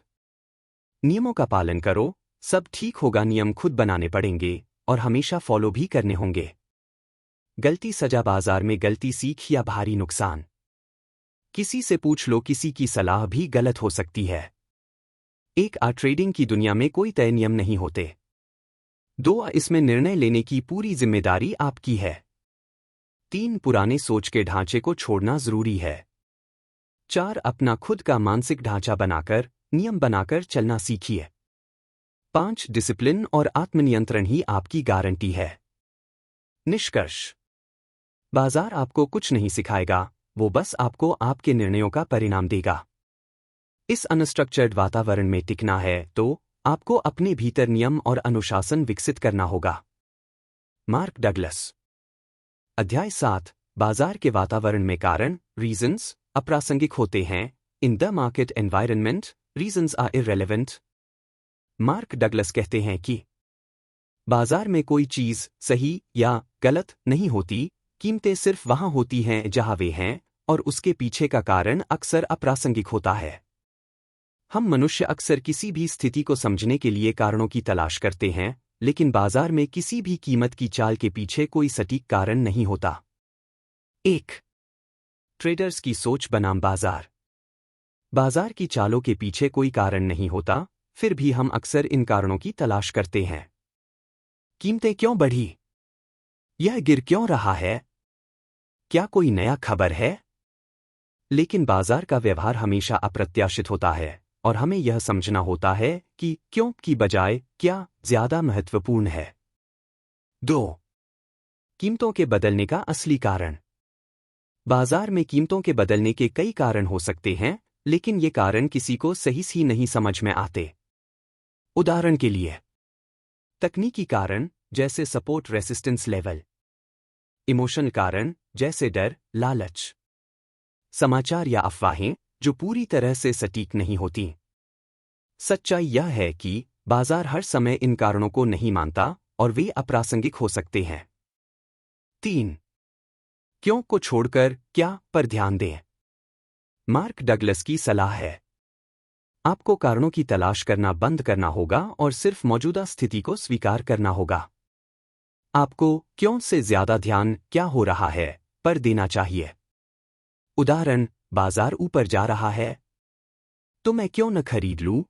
नियमों का पालन करो, सब ठीक होगा, नियम खुद बनाने पड़ेंगे और हमेशा फॉलो भी करने होंगे। गलती सजा, बाजार में गलती सीख या भारी नुकसान। किसी से पूछ लो, किसी की सलाह भी गलत हो सकती है। ट्रेडिंग की दुनिया में कोई तय नियम नहीं होते। 2. इसमें निर्णय लेने की पूरी जिम्मेदारी आपकी है। 3. पुराने सोच के ढांचे को छोड़ना जरूरी है। 4. अपना खुद का मानसिक ढांचा बनाकर, नियम बनाकर चलना सीखिए। 5. डिसिप्लिन और आत्मनियंत्रण ही आपकी गारंटी है। निष्कर्ष: बाजार आपको कुछ नहीं सिखाएगा, वो बस आपको आपके निर्णयों का परिणाम देगा। इस अनस्ट्रक्चर्ड वातावरण में टिकना है तो आपको अपने भीतर नियम और अनुशासन विकसित करना होगा। Mark Douglas. अध्याय 7, बाजार के वातावरण में कारण, रीजंस, अप्रासंगिक होते हैं। In the market environment, reasons are irrelevant. Mark Douglas कहते हैं कि बाजार में कोई चीज सही या गलत नहीं होती, कीमतें सिर्फ वहां होती हैं जहां वे हैं, और उसके पीछे का कारण अक्सर अप्रासंगिक होता है। हम मनुष्य अक्सर किसी भी स्थिति को समझने के लिए कारणों की तलाश करते हैं, लेकिन बाजार में किसी भी कीमत की चाल के पीछे कोई सटीक कारण नहीं होता। 1. ट्रेडर्स की सोच बनाम बाजार। बाजार की चालों के पीछे कोई कारण नहीं होता, फिर भी हम अक्सर इन कारणों की तलाश करते हैं। कीमतें क्यों बढ़ी? यह गिर क्यों रहा है? क्या कोई नया खबर है? लेकिन बाजार का व्यवहार हमेशा अप्रत्याशित होता है, और हमें यह समझना होता है कि क्यों की बजाय क्या ज्यादा महत्वपूर्ण है। 2. कीमतों के बदलने का असली कारण। बाजार में कीमतों के बदलने के कई कारण हो सकते हैं, लेकिन ये कारण किसी को सही से नहीं समझ में आते। उदाहरण के लिए, तकनीकी कारण जैसे सपोर्ट रेसिस्टेंस लेवल। इमोशनल कारण जैसे डर, लालच। समाचार या अफवाहें जो पूरी तरह से सटीक नहीं होती। सच्चाई यह है कि बाजार हर समय इन कारणों को नहीं मानता और वे अप्रासंगिक हो सकते हैं। 3. क्यों को छोड़कर क्या पर ध्यान दें। मार्क डगलस की सलाह है, आपको कारणों की तलाश करना बंद करना होगा और सिर्फ मौजूदा स्थिति को स्वीकार करना होगा। आपको क्यों से ज्यादा ध्यान क्या हो रहा है पर देना चाहिए। उदाहरण, बाजार ऊपर जा रहा है तो मैं क्यों न खरीद लूं?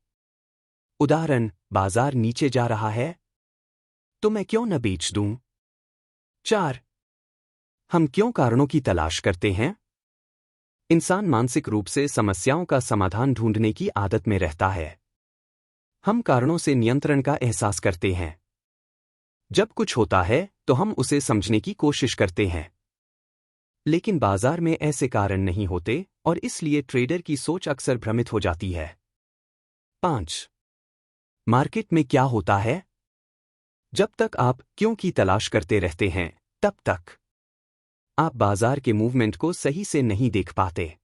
उदाहरण, बाजार नीचे जा रहा है तो मैं क्यों न बेच दूं? 4. हम क्यों कारणों की तलाश करते हैं? इंसान मानसिक रूप से समस्याओं का समाधान ढूंढने की आदत में रहता है। हम कारणों से नियंत्रण का एहसास करते हैं। जब कुछ होता है तो हम उसे समझने की कोशिश करते हैं। लेकिन बाजार में ऐसे कारण नहीं होते और इसलिए ट्रेडर की सोच अक्सर भ्रमित हो जाती है। 5. मार्केट में क्या होता है? जब तक आप क्यों की तलाश करते रहते हैं, तब तक आप बाजार के मूवमेंट को सही से नहीं देख पाते।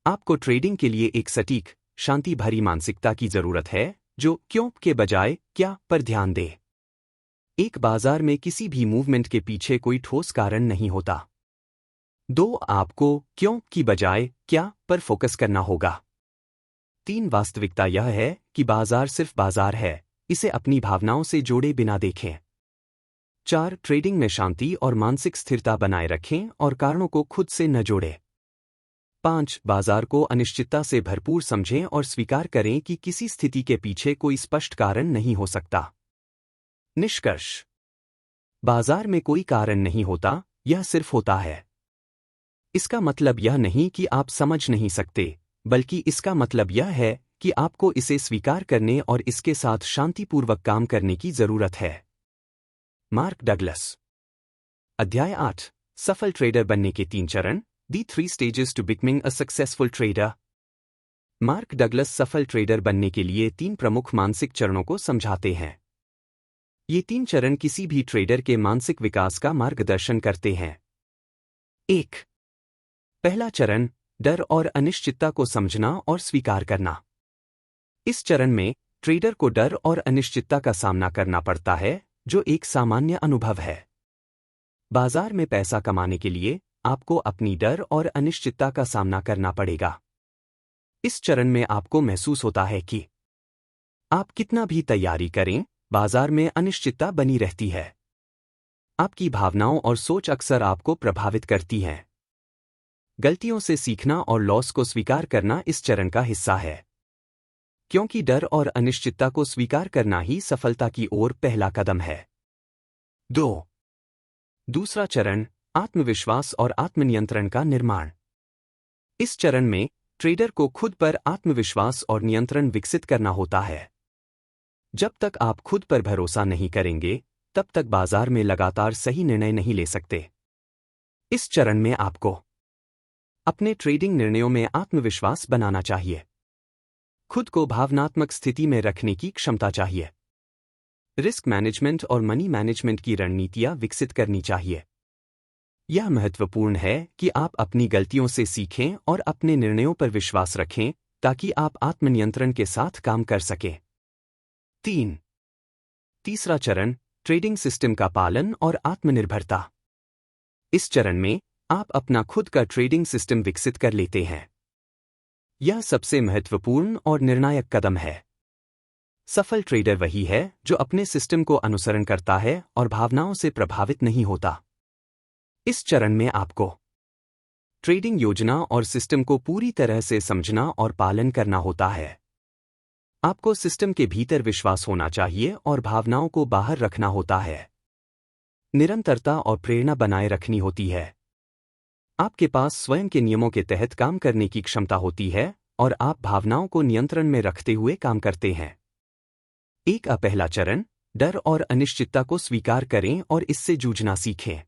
आपको ट्रेडिंग के लिए एक सटीक, शांति भरी मानसिकता की जरूरत है जो क्यों के बजाय क्या पर ध्यान दे। एक बाजार में किसी भी मूवमेंट के पीछे कोई ठोस कारण नहीं होता। 2. आपको क्यों की बजाय क्या पर फोकस करना होगा। 3. वास्तविकता यह है कि बाजार सिर्फ बाजार है, इसे अपनी भावनाओं से जोड़े बिना देखें। 4. ट्रेडिंग में शांति और मानसिक स्थिरता बनाए रखें और कारणों को खुद से न जोड़ें। 5. बाजार को अनिश्चितता से भरपूर समझें और स्वीकार करें कि किसी स्थिति के पीछे कोई स्पष्ट कारण नहीं हो सकता। निष्कर्ष: बाजार में कोई कारण नहीं होता, यह सिर्फ होता है। इसका मतलब यह नहीं कि आप समझ नहीं सकते, बल्कि इसका मतलब यह है कि आपको इसे स्वीकार करने और इसके साथ शांतिपूर्वक काम करने की जरूरत है। Mark Douglas. अध्याय 8. सफल ट्रेडर बनने के 3 चरण, The 3 Stages to Becoming a Successful Trader। Mark Douglas सफल ट्रेडर बनने के लिए 3 प्रमुख मानसिक चरणों को समझाते हैं। ये 3 चरण किसी भी ट्रेडर के मानसिक विकास का मार्गदर्शन करते हैं। 1. पहला चरण, डर और अनिश्चितता को समझना और स्वीकार करना। इस चरण में ट्रेडर को डर और अनिश्चितता का सामना करना पड़ता है, जो एक सामान्य अनुभव है। बाजार में पैसा कमाने के लिए आपको अपनी डर और अनिश्चितता का सामना करना पड़ेगा। इस चरण में आपको महसूस होता है कि आप कितना भी तैयारी करें, बाजार में अनिश्चितता बनी रहती है। आपकी भावनाओं और सोच अक्सर आपको प्रभावित करती हैं। गलतियों से सीखना और लॉस को स्वीकार करना इस चरण का हिस्सा है, क्योंकि डर और अनिश्चितता को स्वीकार करना ही सफलता की ओर पहला कदम है। 2. दूसरा चरण, आत्मविश्वास और आत्मनियंत्रण का निर्माण। इस चरण में ट्रेडर को खुद पर आत्मविश्वास और नियंत्रण विकसित करना होता है। जब तक आप खुद पर भरोसा नहीं करेंगे, तब तक बाजार में लगातार सही निर्णय नहीं ले सकते। इस चरण में आपको अपने ट्रेडिंग निर्णयों में आत्मविश्वास बनाना चाहिए। खुद को भावनात्मक स्थिति में रखने की क्षमता चाहिए। रिस्क मैनेजमेंट और मनी मैनेजमेंट की रणनीतियां विकसित करनी चाहिए। यह महत्वपूर्ण है कि आप अपनी गलतियों से सीखें और अपने निर्णयों पर विश्वास रखें ताकि आप आत्मनियंत्रण के साथ काम कर सकें। 3. तीसरा चरण, ट्रेडिंग सिस्टम का पालन और आत्मनिर्भरता। इस चरण में आप अपना खुद का ट्रेडिंग सिस्टम विकसित कर लेते हैं। यह सबसे महत्वपूर्ण और निर्णायक कदम है। सफल ट्रेडर वही है जो अपने सिस्टम को अनुसरण करता है और भावनाओं से प्रभावित नहीं होता। इस चरण में आपको ट्रेडिंग योजना और सिस्टम को पूरी तरह से समझना और पालन करना होता है। आपको सिस्टम के भीतर विश्वास होना चाहिए और भावनाओं को बाहर रखना होता है। निरंतरता और प्रेरणा बनाए रखनी होती है। आपके पास स्वयं के नियमों के तहत काम करने की क्षमता होती है और आप भावनाओं को नियंत्रण में रखते हुए काम करते हैं। एक पहला चरण, डर और अनिश्चितता को स्वीकार करें और इससे जूझना सीखें।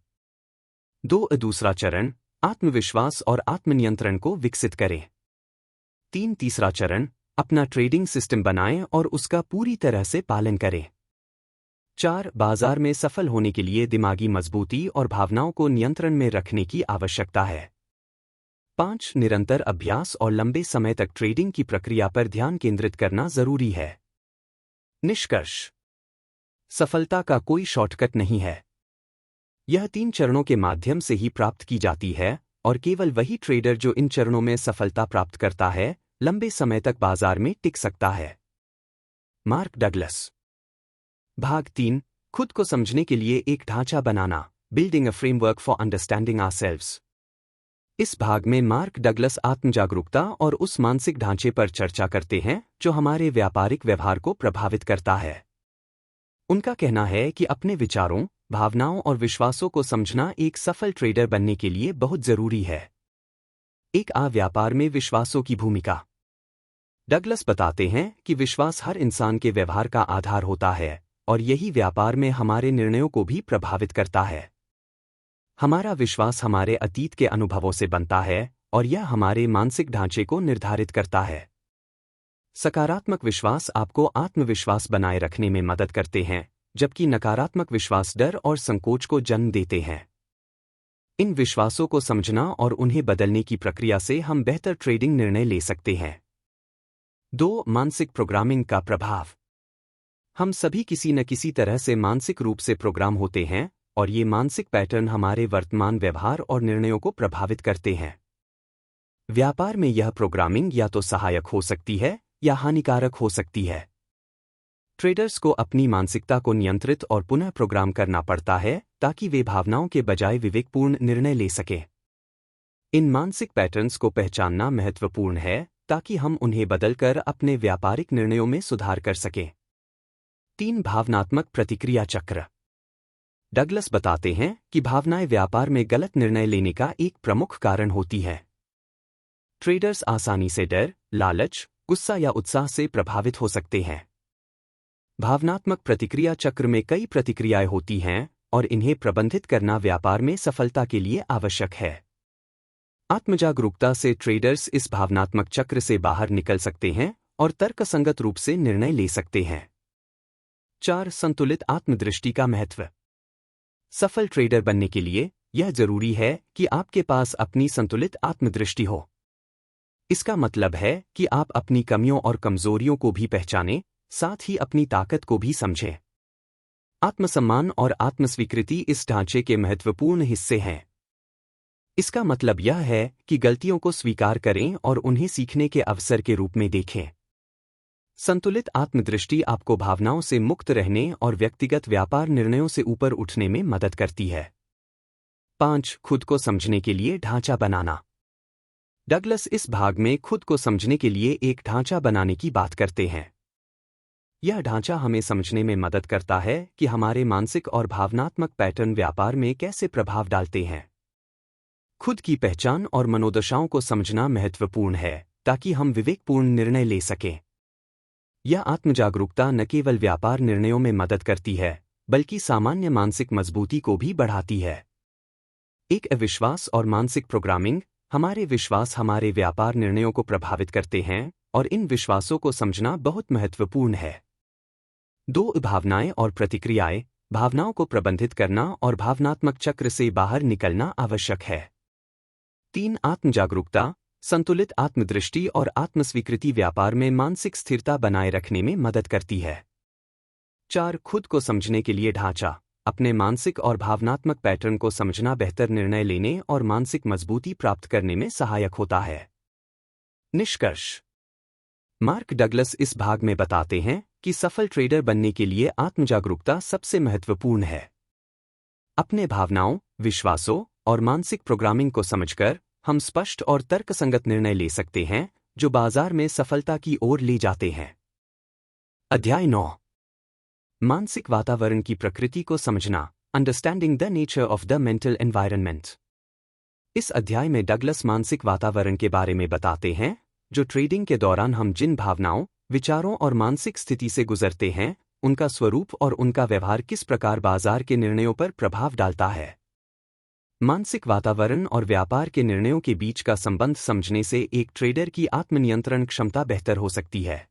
2. दूसरा चरण, आत्मविश्वास और आत्मनियंत्रण को विकसित करें। 3. तीसरा चरण, अपना ट्रेडिंग सिस्टम बनाएं और उसका पूरी तरह से पालन करें। 4. बाजार में सफल होने के लिए दिमागी मजबूती और भावनाओं को नियंत्रण में रखने की आवश्यकता है। 5. निरंतर अभ्यास और लंबे समय तक ट्रेडिंग की प्रक्रिया पर ध्यान केंद्रित करना जरूरी है। निष्कर्ष: सफलता का कोई शॉर्टकट नहीं है। यह 3 चरणों के माध्यम से ही प्राप्त की जाती है और केवल वही ट्रेडर जो इन चरणों में सफलता प्राप्त करता है, लंबे समय तक बाजार में टिक सकता है। Mark Douglas. भाग 3, खुद को समझने के लिए एक ढांचा बनाना, building a framework for understanding ourselves. इस भाग में मार्क डगलस आत्मजागरूकता और उस मानसिक ढांचे पर चर्चा करते हैं जो हमारे व्यापारिक व्यवहार को प्रभावित करता है। उनका कहना है कि अपने विचारों, भावनाओं और विश्वासों को समझना एक सफल ट्रेडर बनने के लिए बहुत जरूरी है। एक व्यापार में विश्वासों की भूमिका। डगलस बताते हैं कि विश्वास हर इंसान के व्यवहार का आधार होता है और यही व्यापार में हमारे निर्णयों को भी प्रभावित करता है। हमारा विश्वास हमारे अतीत के अनुभवों से बनता है और यह हमारे मानसिक ढांचे को निर्धारित करता है। सकारात्मक विश्वास आपको आत्मविश्वास बनाए रखने में मदद करते हैं, जबकि नकारात्मक विश्वास डर और संकोच को जन्म देते हैं। इन विश्वासों को समझना और उन्हें बदलने की प्रक्रिया से हम बेहतर ट्रेडिंग निर्णय ले सकते हैं। 2. मानसिक प्रोग्रामिंग का प्रभाव। हम सभी किसी न किसी तरह से मानसिक रूप से प्रोग्राम होते हैं और ये मानसिक पैटर्न हमारे वर्तमान व्यवहार और निर्णयों को प्रभावित करते हैं। व्यापार में यह प्रोग्रामिंग या तो सहायक हो सकती है या हानिकारक हो सकती है। ट्रेडर्स को अपनी मानसिकता को नियंत्रित और पुनः प्रोग्राम करना पड़ता है ताकि वे भावनाओं के बजाय विवेकपूर्ण निर्णय ले सकें। इन मानसिक पैटर्न्स को पहचानना महत्वपूर्ण है ताकि हम उन्हें बदलकर अपने व्यापारिक निर्णयों में सुधार कर सकें। 3. भावनात्मक प्रतिक्रिया चक्र। डगलस बताते हैं कि भावनाएं व्यापार में गलत निर्णय लेने का एक प्रमुख कारण होती हैं। ट्रेडर्स आसानी से डर, लालच, गुस्सा या उत्साह से प्रभावित हो सकते हैं। भावनात्मक प्रतिक्रिया चक्र में कई प्रतिक्रियाएं होती हैं और इन्हें प्रबंधित करना व्यापार में सफलता के लिए आवश्यक है। आत्मजागरूकता से ट्रेडर्स इस भावनात्मक चक्र से बाहर निकल सकते हैं और तर्कसंगत रूप से निर्णय ले सकते हैं। 4. संतुलित आत्मदृष्टि का महत्व। सफल ट्रेडर बनने के लिए यह जरूरी है कि आपके पास अपनी संतुलित आत्मदृष्टि हो। इसका मतलब है कि आप अपनी कमियों और कमजोरियों को भी पहचानें, साथ ही अपनी ताकत को भी समझें। आत्मसम्मान और आत्मस्वीकृति इस ढांचे के महत्वपूर्ण हिस्से हैं। इसका मतलब यह है कि गलतियों को स्वीकार करें और उन्हें सीखने के अवसर के रूप में देखें। संतुलित आत्मदृष्टि आपको भावनाओं से मुक्त रहने और व्यक्तिगत व्यापार निर्णयों से ऊपर उठने में मदद करती है। 5. खुद को समझने के लिए ढांचा बनाना। डगलस इस भाग में खुद को समझने के लिए एक ढांचा बनाने की बात करते हैं। यह ढांचा हमें समझने में मदद करता है कि हमारे मानसिक और भावनात्मक पैटर्न व्यापार में कैसे प्रभाव डालते हैं। खुद की पहचान और मनोदशाओं को समझना महत्वपूर्ण है ताकि हम विवेकपूर्ण निर्णय ले सकें। यह आत्मजागरूकता न केवल व्यापार निर्णयों में मदद करती है, बल्कि सामान्य मानसिक मजबूती को भी बढ़ाती है। एक अविश्वास और मानसिक प्रोग्रामिंग। हमारे विश्वास हमारे व्यापार निर्णयों को प्रभावित करते हैं और इन विश्वासों को समझना बहुत महत्वपूर्ण है। 2. भावनाएं और प्रतिक्रियाएं। भावनाओं को प्रबंधित करना और भावनात्मक चक्र से बाहर निकलना आवश्यक है। 3. आत्मजागरूकता, संतुलित आत्मदृष्टि और आत्मस्वीकृति व्यापार में मानसिक स्थिरता बनाए रखने में मदद करती है। 4. खुद को समझने के लिए ढांचा। अपने मानसिक और भावनात्मक पैटर्न को समझना बेहतर निर्णय लेने और मानसिक मजबूती प्राप्त करने में सहायक होता है। निष्कर्ष। मार्क डगलस इस भाग में बताते हैं कि सफल ट्रेडर बनने के लिए आत्मजागरूकता सबसे महत्वपूर्ण है। अपने भावनाओं, विश्वासों और मानसिक प्रोग्रामिंग को समझकर हम स्पष्ट और तर्कसंगत निर्णय ले सकते हैं जो बाजार में सफलता की ओर ले जाते हैं। अध्याय 9। मानसिक वातावरण की प्रकृति को समझना, understanding the nature of the mental environment. इस अध्याय में डगलस मानसिक वातावरण के बारे में बताते हैं जो ट्रेडिंग के दौरान हम जिन भावनाओं, विचारों और मानसिक स्थिति से गुजरते हैं, उनका स्वरूप और उनका व्यवहार किस प्रकार बाजार के निर्णयों पर प्रभाव डालता है। मानसिक वातावरण और व्यापार के निर्णयों के बीच का संबंध समझने से एक ट्रेडर की आत्मनियंत्रण क्षमता बेहतर हो सकती है।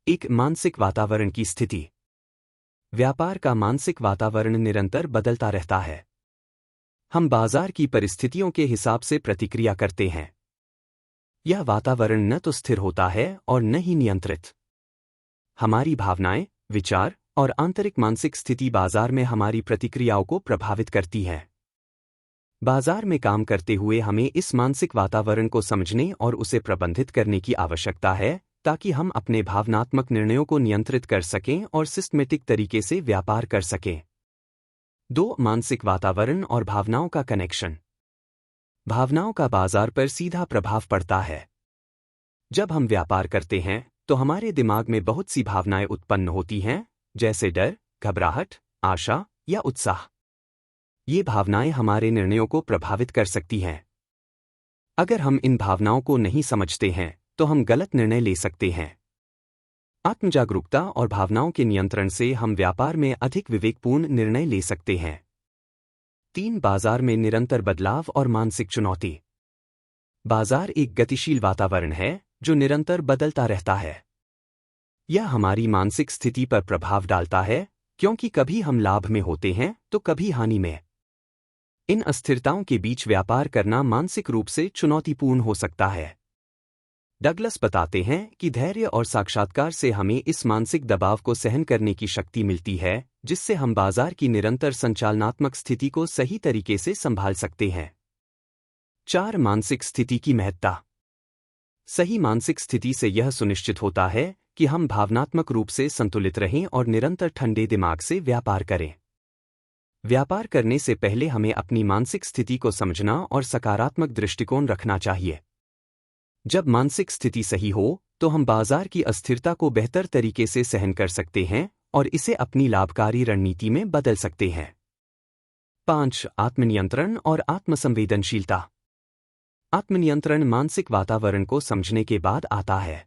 एक मानसिक वातावरण की स्थिति। व्यापार का मानसिक वातावरण निरंतर बदलता रहता है। हम बाजार की परिस्थितियों के हिसाब से प्रतिक्रिया करते हैं। यह वातावरण न तो स्थिर होता है और न ही नियंत्रित। हमारी भावनाएं, विचार और आंतरिक मानसिक स्थिति बाजार में हमारी प्रतिक्रियाओं को प्रभावित करती है। बाजार में काम करते हुए हमें इस मानसिक वातावरण को समझने और उसे प्रबंधित करने की आवश्यकता है ताकि हम अपने भावनात्मक निर्णयों को नियंत्रित कर सकें और सिस्टमेटिक तरीके से व्यापार कर सकें। 2. मानसिक वातावरण और भावनाओं का कनेक्शन। भावनाओं का बाजार पर सीधा प्रभाव पड़ता है। जब हम व्यापार करते हैं तो हमारे दिमाग में बहुत सी भावनाएं उत्पन्न होती हैं, जैसे डर, घबराहट, आशा या उत्साह। ये भावनाएं हमारे निर्णयों को प्रभावित कर सकती हैं। अगर हम इन भावनाओं को नहीं समझते हैं तो हम गलत निर्णय ले सकते हैं। आत्मजागरूकता और भावनाओं के नियंत्रण से हम व्यापार में अधिक विवेकपूर्ण निर्णय ले सकते हैं। 3. बाजार में निरंतर बदलाव और मानसिक चुनौती। बाजार एक गतिशील वातावरण है जो निरंतर बदलता रहता है। यह हमारी मानसिक स्थिति पर प्रभाव डालता है, क्योंकि कभी हम लाभ में होते हैं तो कभी हानि में। इन अस्थिरताओं के बीच व्यापार करना मानसिक रूप से चुनौतीपूर्ण हो सकता है। डगलस बताते हैं कि धैर्य और साक्षात्कार से हमें इस मानसिक दबाव को सहन करने की शक्ति मिलती है, जिससे हम बाजार की निरंतर संचालनात्मक स्थिति को सही तरीके से संभाल सकते हैं। 4. मानसिक स्थिति की महत्ता। सही मानसिक स्थिति से यह सुनिश्चित होता है कि हम भावनात्मक रूप से संतुलित रहें और निरंतर ठंडे दिमाग से व्यापार करें। व्यापार करने से पहले हमें अपनी मानसिक स्थिति को समझना और सकारात्मक दृष्टिकोण रखना चाहिए। जब मानसिक स्थिति सही हो तो हम बाजार की अस्थिरता को बेहतर तरीके से सहन कर सकते हैं और इसे अपनी लाभकारी रणनीति में बदल सकते हैं। 5. आत्मनियंत्रण और आत्मसंवेदनशीलता। आत्मनियंत्रण मानसिक वातावरण को समझने के बाद आता है।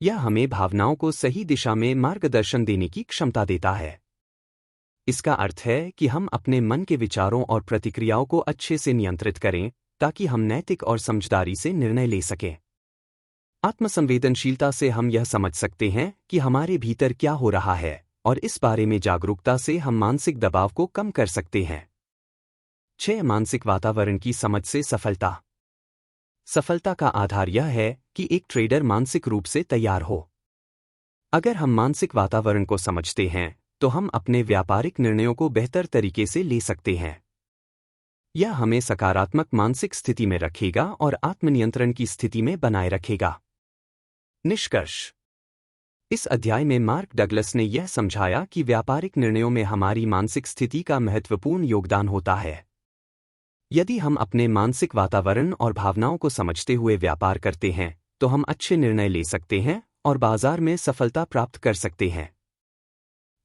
यह हमें भावनाओं को सही दिशा में मार्गदर्शन देने की क्षमता देता है। इसका अर्थ है कि हम अपने मन के विचारों और प्रतिक्रियाओं को अच्छे से नियंत्रित करें ताकि हम नैतिक और समझदारी से निर्णय ले सकें। आत्मसंवेदनशीलता से हम यह समझ सकते हैं कि हमारे भीतर क्या हो रहा है और इस बारे में जागरूकता से हम मानसिक दबाव को कम कर सकते हैं। 6. मानसिक वातावरण की समझ से सफलता। सफलता का आधार यह है कि एक ट्रेडर मानसिक रूप से तैयार हो। अगर हम मानसिक वातावरण को समझते हैं तो हम अपने व्यापारिक निर्णयों को बेहतर तरीके से ले सकते हैं। यह हमें सकारात्मक मानसिक स्थिति में रखेगा और आत्मनियंत्रण की स्थिति में बनाए रखेगा। निष्कर्ष। इस अध्याय में मार्क डगलस ने यह समझाया कि व्यापारिक निर्णयों में हमारी मानसिक स्थिति का महत्वपूर्ण योगदान होता है। यदि हम अपने मानसिक वातावरण और भावनाओं को समझते हुए व्यापार करते हैं तो हम अच्छे निर्णय ले सकते हैं और बाजार में सफलता प्राप्त कर सकते हैं।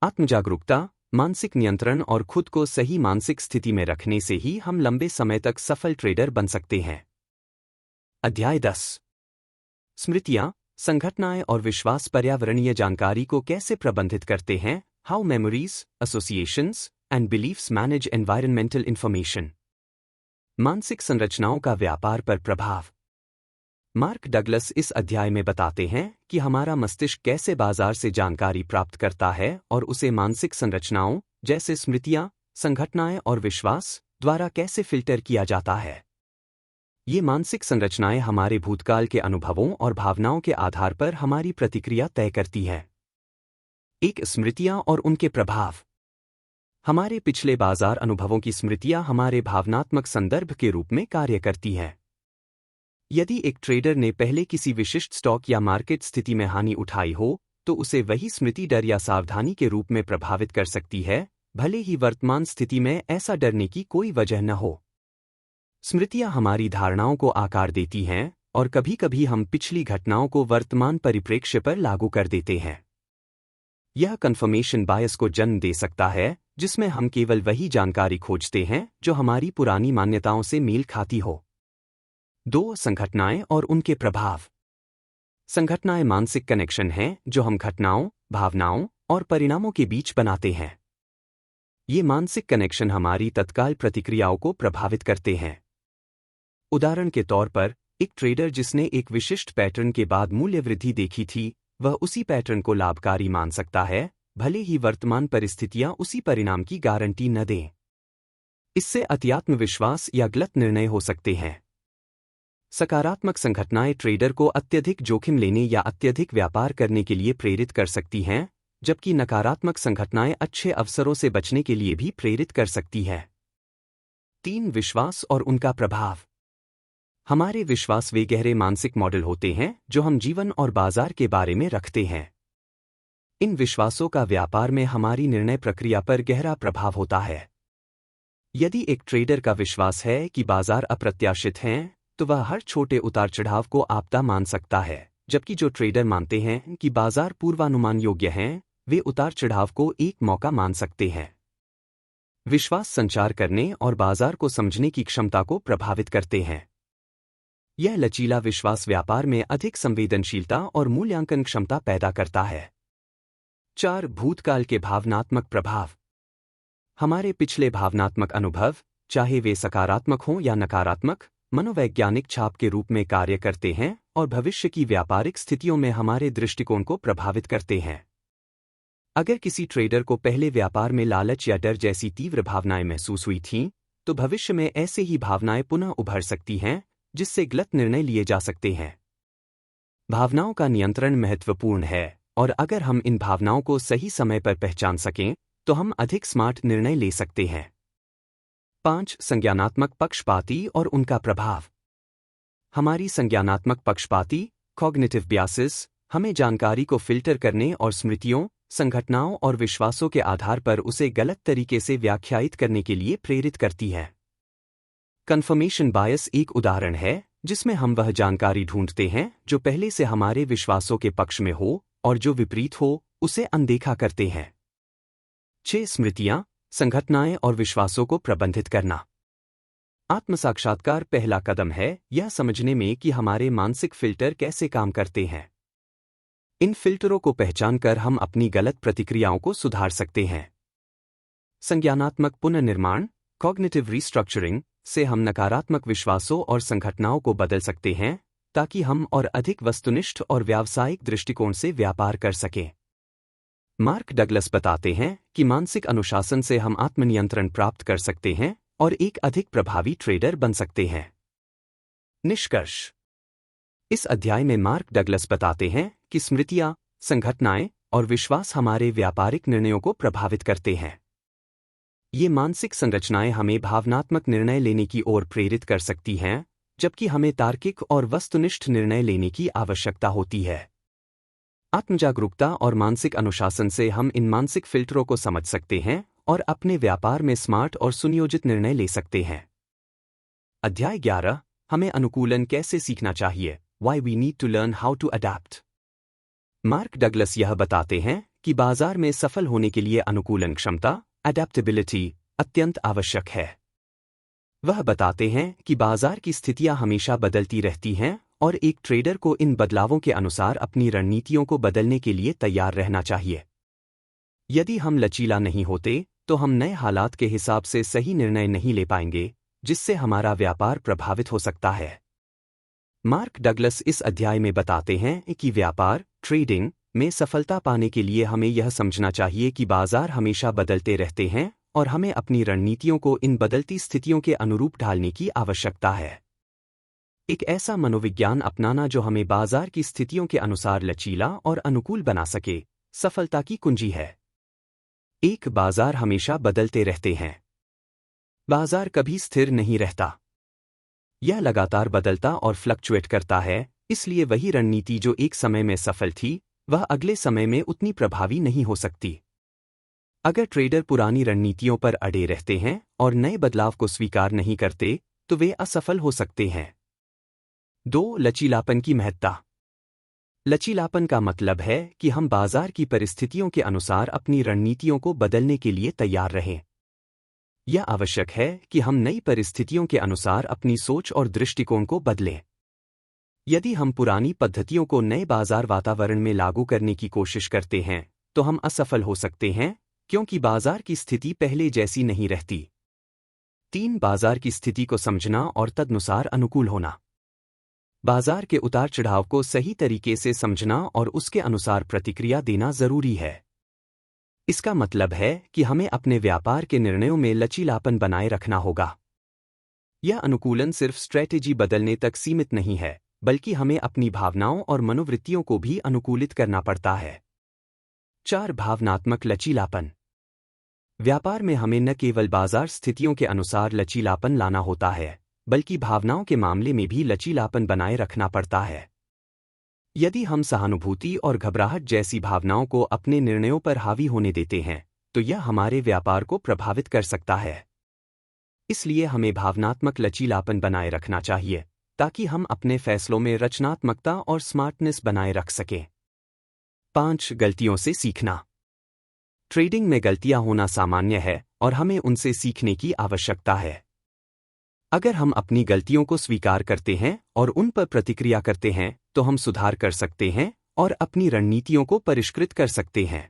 आत्मजागरूकता, मानसिक नियंत्रण और खुद को सही मानसिक स्थिति में रखने से ही हम लंबे समय तक सफल ट्रेडर बन सकते हैं। अध्याय 10। स्मृतियां, संघटनाएं और विश्वास पर्यावरणीय जानकारी को कैसे प्रबंधित करते हैं। How memories, associations and beliefs manage environmental information. मानसिक संरचनाओं का व्यापार पर प्रभाव। मार्क डगलस इस अध्याय में बताते हैं कि हमारा मस्तिष्क कैसे बाजार से जानकारी प्राप्त करता है और उसे मानसिक संरचनाओं जैसे स्मृतियां, संघटनाएं और विश्वास द्वारा कैसे फिल्टर किया जाता है। ये मानसिक संरचनाएं हमारे भूतकाल के अनुभवों और भावनाओं के आधार पर हमारी प्रतिक्रिया तय करती हैं। 1. स्मृतियां और उनके प्रभाव। हमारे पिछले बाजार अनुभवों की स्मृतियां हमारे भावनात्मक संदर्भ के रूप में कार्य करती हैं। यदि एक ट्रेडर ने पहले किसी विशिष्ट स्टॉक या मार्केट स्थिति में हानि उठाई हो तो उसे वही स्मृति डर या सावधानी के रूप में प्रभावित कर सकती है, भले ही वर्तमान स्थिति में ऐसा डरने की कोई वजह न हो। स्मृतियां हमारी धारणाओं को आकार देती हैं और कभी-कभी हम पिछली घटनाओं को वर्तमान परिप्रेक्ष्य पर लागू कर देते हैं। यह कन्फर्मेशन बायस को जन्म दे सकता है, जिसमें हम केवल वही जानकारी खोजते हैं जो हमारी पुरानी मान्यताओं से मेल खाती हो। 2. संघटनाएं और उनके प्रभाव। संघटनाएं मानसिक कनेक्शन हैं जो हम घटनाओं, भावनाओं और परिणामों के बीच बनाते हैं। ये मानसिक कनेक्शन हमारी तत्काल प्रतिक्रियाओं को प्रभावित करते हैं। उदाहरण के तौर पर, एक ट्रेडर जिसने एक विशिष्ट पैटर्न के बाद मूल्य वृद्धि देखी थी, वह उसी पैटर्न को लाभकारी मान सकता है, भले ही वर्तमान परिस्थितियां उसी परिणाम की गारंटी न दें। इससे अतिआत्मविश्वास या गलत निर्णय हो सकते हैं। सकारात्मक संघटनाएं ट्रेडर को अत्यधिक जोखिम लेने या अत्यधिक व्यापार करने के लिए प्रेरित कर सकती हैं, जबकि नकारात्मक संघटनाएं अच्छे अवसरों से बचने के लिए भी प्रेरित कर सकती है। 3. विश्वास और उनका प्रभाव। हमारे विश्वास वे गहरे मानसिक मॉडल होते हैं जो हम जीवन और बाजार के बारे में रखते हैं। इन विश्वासों का व्यापार में हमारी निर्णय प्रक्रिया पर गहरा प्रभाव होता है। यदि एक ट्रेडर का विश्वास है कि बाजार अप्रत्याशित हैं, तो वह हर छोटे उतार चढ़ाव को आपदा मान सकता है, जबकि जो ट्रेडर मानते हैं कि बाजार पूर्वानुमान योग्य हैं, वे उतार चढ़ाव को एक मौका मान सकते हैं। विश्वास संचार करने और बाजार को समझने की क्षमता को प्रभावित करते हैं। यह लचीला विश्वास व्यापार में अधिक संवेदनशीलता और मूल्यांकन क्षमता पैदा करता है। 4. भूतकाल के भावनात्मक प्रभाव। हमारे पिछले भावनात्मक अनुभव, चाहे वे सकारात्मक हों या नकारात्मक, मनोवैज्ञानिक छाप के रूप में कार्य करते हैं और भविष्य की व्यापारिक स्थितियों में हमारे दृष्टिकोण को प्रभावित करते हैं। अगर किसी ट्रेडर को पहले व्यापार में लालच या डर जैसी तीव्र भावनाएं महसूस हुई थीं, तो भविष्य में ऐसे ही भावनाएं पुनः उभर सकती हैं, जिससे गलत निर्णय लिए जा सकते हैं। भावनाओं का नियंत्रण महत्वपूर्ण है, और अगर हम इन भावनाओं को सही समय पर पहचान सकें, तो हम अधिक स्मार्ट निर्णय ले सकते हैं। 5. संज्ञानात्मक पक्षपाती और उनका प्रभाव। हमारी संज्ञानात्मक पक्षपाती कॉग्निटिव बियासेस हमें जानकारी को फिल्टर करने और स्मृतियों, संघटनाओं और विश्वासों के आधार पर उसे गलत तरीके से व्याख्यायित करने के लिए प्रेरित करती है। कन्फर्मेशन बायस एक उदाहरण है जिसमें हम वह जानकारी ढूंढते हैं जो पहले से हमारे विश्वासों के पक्ष में हो, और जो विपरीत हो उसे अनदेखा करते हैं। 6. स्मृतियां, संघटनाएं और विश्वासों को प्रबंधित करना। आत्मसाक्षात्कार पहला कदम है यह समझने में कि हमारे मानसिक फिल्टर कैसे काम करते हैं। इन फिल्टरों को पहचानकर हम अपनी गलत प्रतिक्रियाओं को सुधार सकते हैं। संज्ञानात्मक पुनर्निर्माण कॉग्निटिव रीस्ट्रक्चरिंग से हम नकारात्मक विश्वासों और संघटनाओं को बदल सकते हैं ताकि हम और अधिक वस्तुनिष्ठ और व्यावसायिक दृष्टिकोण से व्यापार कर सकें। मार्क डगलस बताते हैं कि मानसिक अनुशासन से हम आत्मनियंत्रण प्राप्त कर सकते हैं और एक अधिक प्रभावी ट्रेडर बन सकते हैं। निष्कर्ष। इस अध्याय में मार्क डगलस बताते हैं कि स्मृतियां, संघटनाएं और विश्वास हमारे व्यापारिक निर्णयों को प्रभावित करते हैं। ये मानसिक संरचनाएं हमें भावनात्मक निर्णय लेने की ओर प्रेरित कर सकती हैं, जबकि हमें तार्किक और वस्तुनिष्ठ निर्णय लेने की आवश्यकता होती है। आत्मजागरूकता और मानसिक अनुशासन से हम इन मानसिक फिल्टरों को समझ सकते हैं और अपने व्यापार में स्मार्ट और सुनियोजित निर्णय ले सकते हैं। अध्याय 11 हमें अनुकूलन कैसे सीखना चाहिए, Why we need to learn how to adapt। Mark Douglas यह बताते हैं कि बाजार में सफल होने के लिए अनुकूलन क्षमता अडेप्टेबिलिटी अत्यंत आवश्यक है। वह बताते हैं कि बाजार की स्थितियां हमेशा बदलती रहती हैं और एक ट्रेडर को इन बदलावों के अनुसार अपनी रणनीतियों को बदलने के लिए तैयार रहना चाहिए। यदि हम लचीला नहीं होते तो हम नए हालात के हिसाब से सही निर्णय नहीं ले पाएंगे, जिससे हमारा व्यापार प्रभावित हो सकता है। मार्क डगलस इस अध्याय में बताते हैं कि व्यापार ट्रेडिंग में सफलता पाने के लिए हमें यह समझना चाहिए कि बाजार हमेशा बदलते रहते हैं और हमें अपनी रणनीतियों को इन बदलती स्थितियों के अनुरूप ढालने की आवश्यकता है। एक ऐसा मनोविज्ञान अपनाना जो हमें बाजार की स्थितियों के अनुसार लचीला और अनुकूल बना सके, सफलता की कुंजी है। एक बाजार हमेशा बदलते रहते हैं। बाजार कभी स्थिर नहीं रहता। यह लगातार बदलता और फ्लक्चुएट करता है, इसलिए वही रणनीति जो एक समय में सफल थी, वह अगले समय में उतनी प्रभावी नहीं हो सकती। अगर ट्रेडर पुरानी रणनीतियों पर अड़े रहते हैं और नए बदलाव को स्वीकार नहीं करते, तो वे असफल हो सकते हैं। 2. लचीलापन की महत्ता। लचीलापन का मतलब है कि हम बाजार की परिस्थितियों के अनुसार अपनी रणनीतियों को बदलने के लिए तैयार रहें। यह आवश्यक है कि हम नई परिस्थितियों के अनुसार अपनी सोच और दृष्टिकोण को बदलें। यदि हम पुरानी पद्धतियों को नए बाजार वातावरण में लागू करने की कोशिश करते हैं, तो हम असफल हो सकते हैं, क्योंकि बाजार की स्थिति पहले जैसी नहीं रहती। 3. बाजार की स्थिति को समझना और तदनुसार अनुकूल होना। बाजार के उतार चढ़ाव को सही तरीके से समझना और उसके अनुसार प्रतिक्रिया देना जरूरी है। इसका मतलब है कि हमें अपने व्यापार के निर्णयों में लचीलापन बनाए रखना होगा। यह अनुकूलन सिर्फ स्ट्रैटेजी बदलने तक सीमित नहीं है, बल्कि हमें अपनी भावनाओं और मनोवृत्तियों को भी अनुकूलित करना पड़ता है। 4. भावनात्मक लचीलापन। व्यापार में हमें न केवल बाजार स्थितियों के अनुसार लचीलापन लाना होता है, बल्कि भावनाओं के मामले में भी लचीलापन बनाए रखना पड़ता है। यदि हम सहानुभूति और घबराहट जैसी भावनाओं को अपने निर्णयों पर हावी होने देते हैं, तो यह हमारे व्यापार को प्रभावित कर सकता है। इसलिए हमें भावनात्मक लचीलापन बनाए रखना चाहिए, ताकि हम अपने फैसलों में रचनात्मकता और स्मार्टनेस बनाए रख सकें। 5. गलतियों से सीखना। ट्रेडिंग में गलतियां होना सामान्य है और हमें उनसे सीखने की आवश्यकता है। अगर हम अपनी गलतियों को स्वीकार करते हैं और उन पर प्रतिक्रिया करते हैं तो हम सुधार कर सकते हैं और अपनी रणनीतियों को परिष्कृत कर सकते हैं।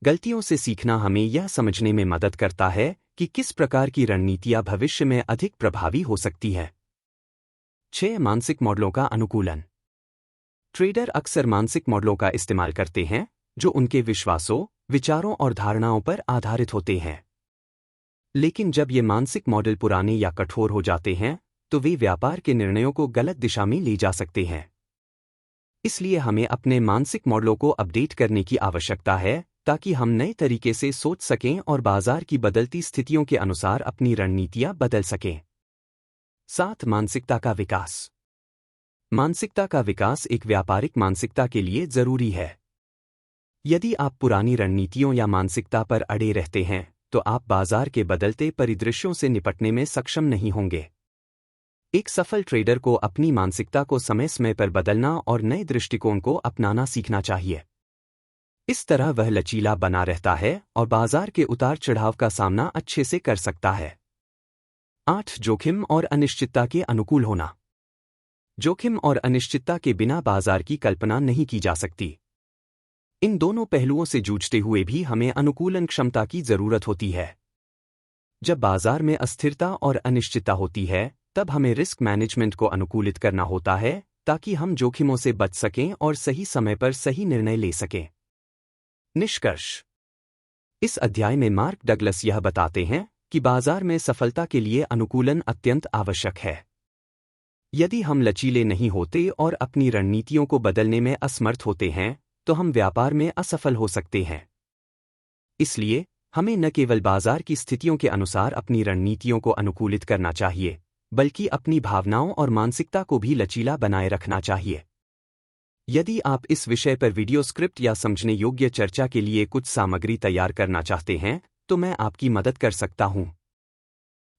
गलतियों से सीखना हमें यह समझने में मदद करता है कि किस प्रकार की रणनीतियां भविष्य में अधिक प्रभावी हो सकती है। 6 मानसिक मॉडलों का अनुकूलन। ट्रेडर अक्सर मानसिक मॉडलों का इस्तेमाल करते हैं जो उनके विश्वासों, विचारों और धारणाओं पर आधारित होते हैं। लेकिन जब ये मानसिक मॉडल पुराने या कठोर हो जाते हैं तो वे व्यापार के निर्णयों को गलत दिशा में ले जा सकते हैं। इसलिए हमें अपने मानसिक मॉडलों को अपडेट करने की आवश्यकता है ताकि हम नए तरीके से सोच सकें और बाजार की बदलती स्थितियों के अनुसार अपनी रणनीतियां बदल सकें। 7 मानसिकता का विकास। मानसिकता का विकास एक व्यापारिक मानसिकता के लिए जरूरी है। यदि आप पुरानी रणनीतियों या मानसिकता पर अड़े रहते हैं तो आप बाजार के बदलते परिदृश्यों से निपटने में सक्षम नहीं होंगे। एक सफल ट्रेडर को अपनी मानसिकता को समय समय पर बदलना और नए दृष्टिकोण को अपनाना सीखना चाहिए। इस तरह वह लचीला बना रहता है और बाजार के उतार चढ़ाव का सामना अच्छे से कर सकता है। 8 जोखिम और अनिश्चितता के अनुकूल होना। जोखिम और अनिश्चितता के बिना बाजार की कल्पना नहीं की जा सकती। इन दोनों पहलुओं से जूझते हुए भी हमें अनुकूलन क्षमता की जरूरत होती है। जब बाजार में अस्थिरता और अनिश्चितता होती है तब हमें रिस्क मैनेजमेंट को अनुकूलित करना होता है ताकि हम जोखिमों से बच सकें और सही समय पर सही निर्णय ले सकें। निष्कर्ष। इस अध्याय में मार्क डगलस यह बताते हैं कि बाजार में सफलता के लिए अनुकूलन अत्यंत आवश्यक है। यदि हम लचीले नहीं होते और अपनी रणनीतियों को बदलने में असमर्थ होते हैं तो हम व्यापार में असफल हो सकते हैं। इसलिए हमें न केवल बाजार की स्थितियों के अनुसार अपनी रणनीतियों को अनुकूलित करना चाहिए बल्कि अपनी भावनाओं और मानसिकता को भी लचीला बनाए रखना चाहिए। यदि आप इस विषय पर वीडियो स्क्रिप्ट या समझने योग्य चर्चा के लिए कुछ सामग्री तैयार करना चाहते हैं तो मैं आपकी मदद कर सकता हूं।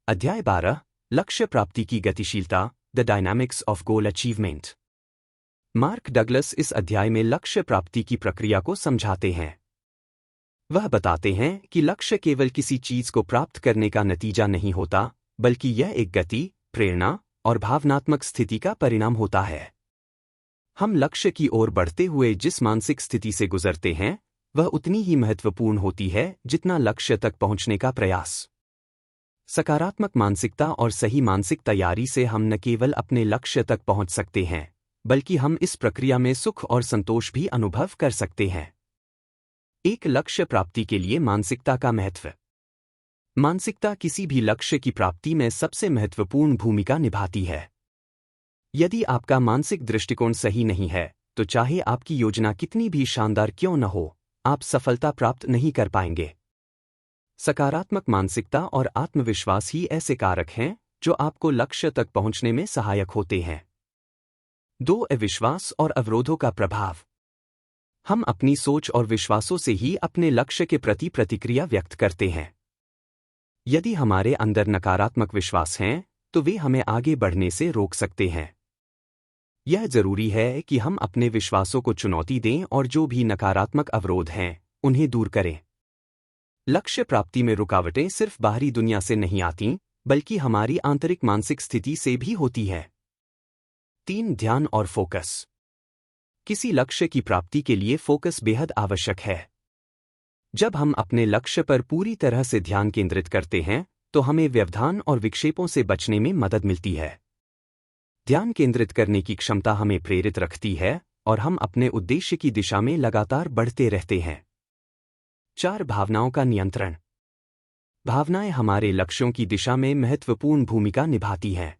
अध्याय 12 लक्ष्य प्राप्ति की गतिशीलता, the dynamics of goal achievement. Mark Douglas इस अध्याय में लक्ष्य प्राप्ति की प्रक्रिया को समझाते हैं। वह बताते हैं कि लक्ष्य केवल किसी चीज को प्राप्त करने का नतीजा नहीं होता बल्कि यह एक गति, प्रेरणा और भावनात्मक स्थिति का परिणाम होता है। हम लक्ष्य की ओर बढ़ते हुए जिस मानसिक स्थिति से गुजरते हैं वह उतनी ही महत्वपूर्ण होती है जितना लक्ष्य तक पहुंचने का प्रयास। सकारात्मक मानसिकता और सही मानसिक तैयारी से हम न केवल अपने लक्ष्य तक पहुंच सकते हैं बल्कि हम इस प्रक्रिया में सुख और संतोष भी अनुभव कर सकते हैं। एक लक्ष्य प्राप्ति के लिए मानसिकता का महत्व। मानसिकता किसी भी लक्ष्य की प्राप्ति में सबसे महत्वपूर्ण भूमिका निभाती है। यदि आपका मानसिक दृष्टिकोण सही नहीं है तो चाहे आपकी योजना कितनी भी शानदार क्यों न हो, आप सफलता प्राप्त नहीं कर पाएंगे। सकारात्मक मानसिकता और आत्मविश्वास ही ऐसे कारक हैं जो आपको लक्ष्य तक पहुंचने में सहायक होते हैं। 2 अविश्वास और अवरोधों का प्रभाव। हम अपनी सोच और विश्वासों से ही अपने लक्ष्य के प्रति प्रतिक्रिया व्यक्त करते हैं। यदि हमारे अंदर नकारात्मक विश्वास हैं तो वे हमें आगे बढ़ने से रोक सकते हैं। यह जरूरी है कि हम अपने विश्वासों को चुनौती दें और जो भी नकारात्मक अवरोध हैं उन्हें दूर करें। लक्ष्य प्राप्ति में रुकावटें सिर्फ बाहरी दुनिया से नहीं आती बल्कि हमारी आंतरिक मानसिक स्थिति से भी होती है। 3 ध्यान और फोकस। किसी लक्ष्य की प्राप्ति के लिए फोकस बेहद आवश्यक है। जब हम अपने लक्ष्य पर पूरी तरह से ध्यान केंद्रित करते हैं तो हमें व्यवधान और विक्षेपों से बचने में मदद मिलती है। ध्यान केंद्रित करने की क्षमता हमें प्रेरित रखती है और हम अपने उद्देश्य की दिशा में लगातार बढ़ते रहते हैं। 4 भावनाओं का नियंत्रण। भावनाएं हमारे लक्ष्यों की दिशा में महत्वपूर्ण भूमिका निभाती हैं।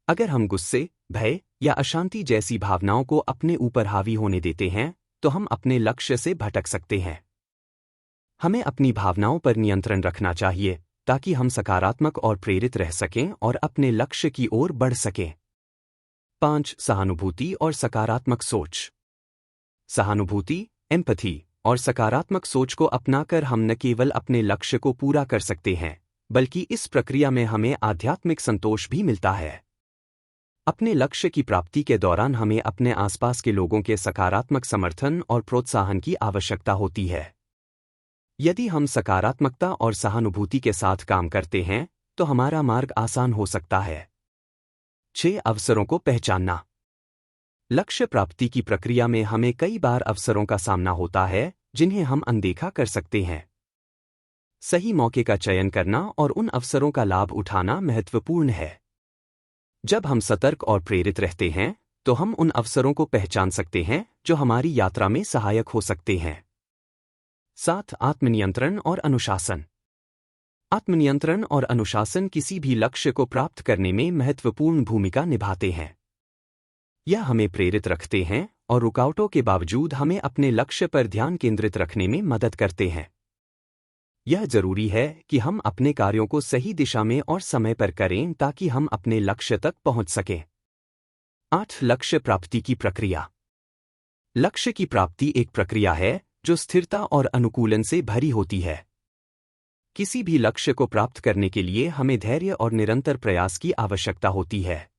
अगर हम गुस्से, भय या अशांति जैसी भावनाओं को अपने ऊपर हावी होने देते हैं तो हम अपने लक्ष्य से भटक सकते हैं। हमें अपनी भावनाओं पर नियंत्रण रखना चाहिए ताकि हम सकारात्मक और प्रेरित रह सकें और अपने लक्ष्य की ओर बढ़ सकें। 5 सहानुभूति और सकारात्मक सोच। सहानुभूति, एम्पैथी और सकारात्मक सोच को अपनाकर हम न केवल अपने लक्ष्य को पूरा कर सकते हैं बल्कि इस प्रक्रिया में हमें आध्यात्मिक संतोष भी मिलता है। अपने लक्ष्य की प्राप्ति के दौरान हमें अपने आसपास के लोगों के सकारात्मक समर्थन और प्रोत्साहन की आवश्यकता होती है। यदि हम सकारात्मकता और सहानुभूति के साथ काम करते हैं तो हमारा मार्ग आसान हो सकता है। 6 अवसरों को पहचानना। लक्ष्य प्राप्ति की प्रक्रिया में हमें कई बार अवसरों का सामना होता है जिन्हें हम अनदेखा कर सकते हैं। सही मौके का चयन करना और उन अवसरों का लाभ उठाना महत्वपूर्ण है। जब हम सतर्क और प्रेरित रहते हैं तो हम उन अवसरों को पहचान सकते हैं जो हमारी यात्रा में सहायक हो सकते हैं। 7 आत्मनियंत्रण और अनुशासन। आत्मनियंत्रण और अनुशासन किसी भी लक्ष्य को प्राप्त करने में महत्वपूर्ण भूमिका निभाते हैं। यह हमें प्रेरित रखते हैं और रुकावटों के बावजूद हमें अपने लक्ष्य पर ध्यान केंद्रित रखने में मदद करते हैं। यह जरूरी है कि हम अपने कार्यों को सही दिशा में और समय पर करें ताकि हम अपने लक्ष्य तक पहुंच सकें। 8 लक्ष्य प्राप्ति की प्रक्रिया। लक्ष्य की प्राप्ति एक प्रक्रिया है जो स्थिरता और अनुकूलन से भरी होती है। किसी भी लक्ष्य को प्राप्त करने के लिए हमें धैर्य और निरंतर प्रयास की आवश्यकता होती है।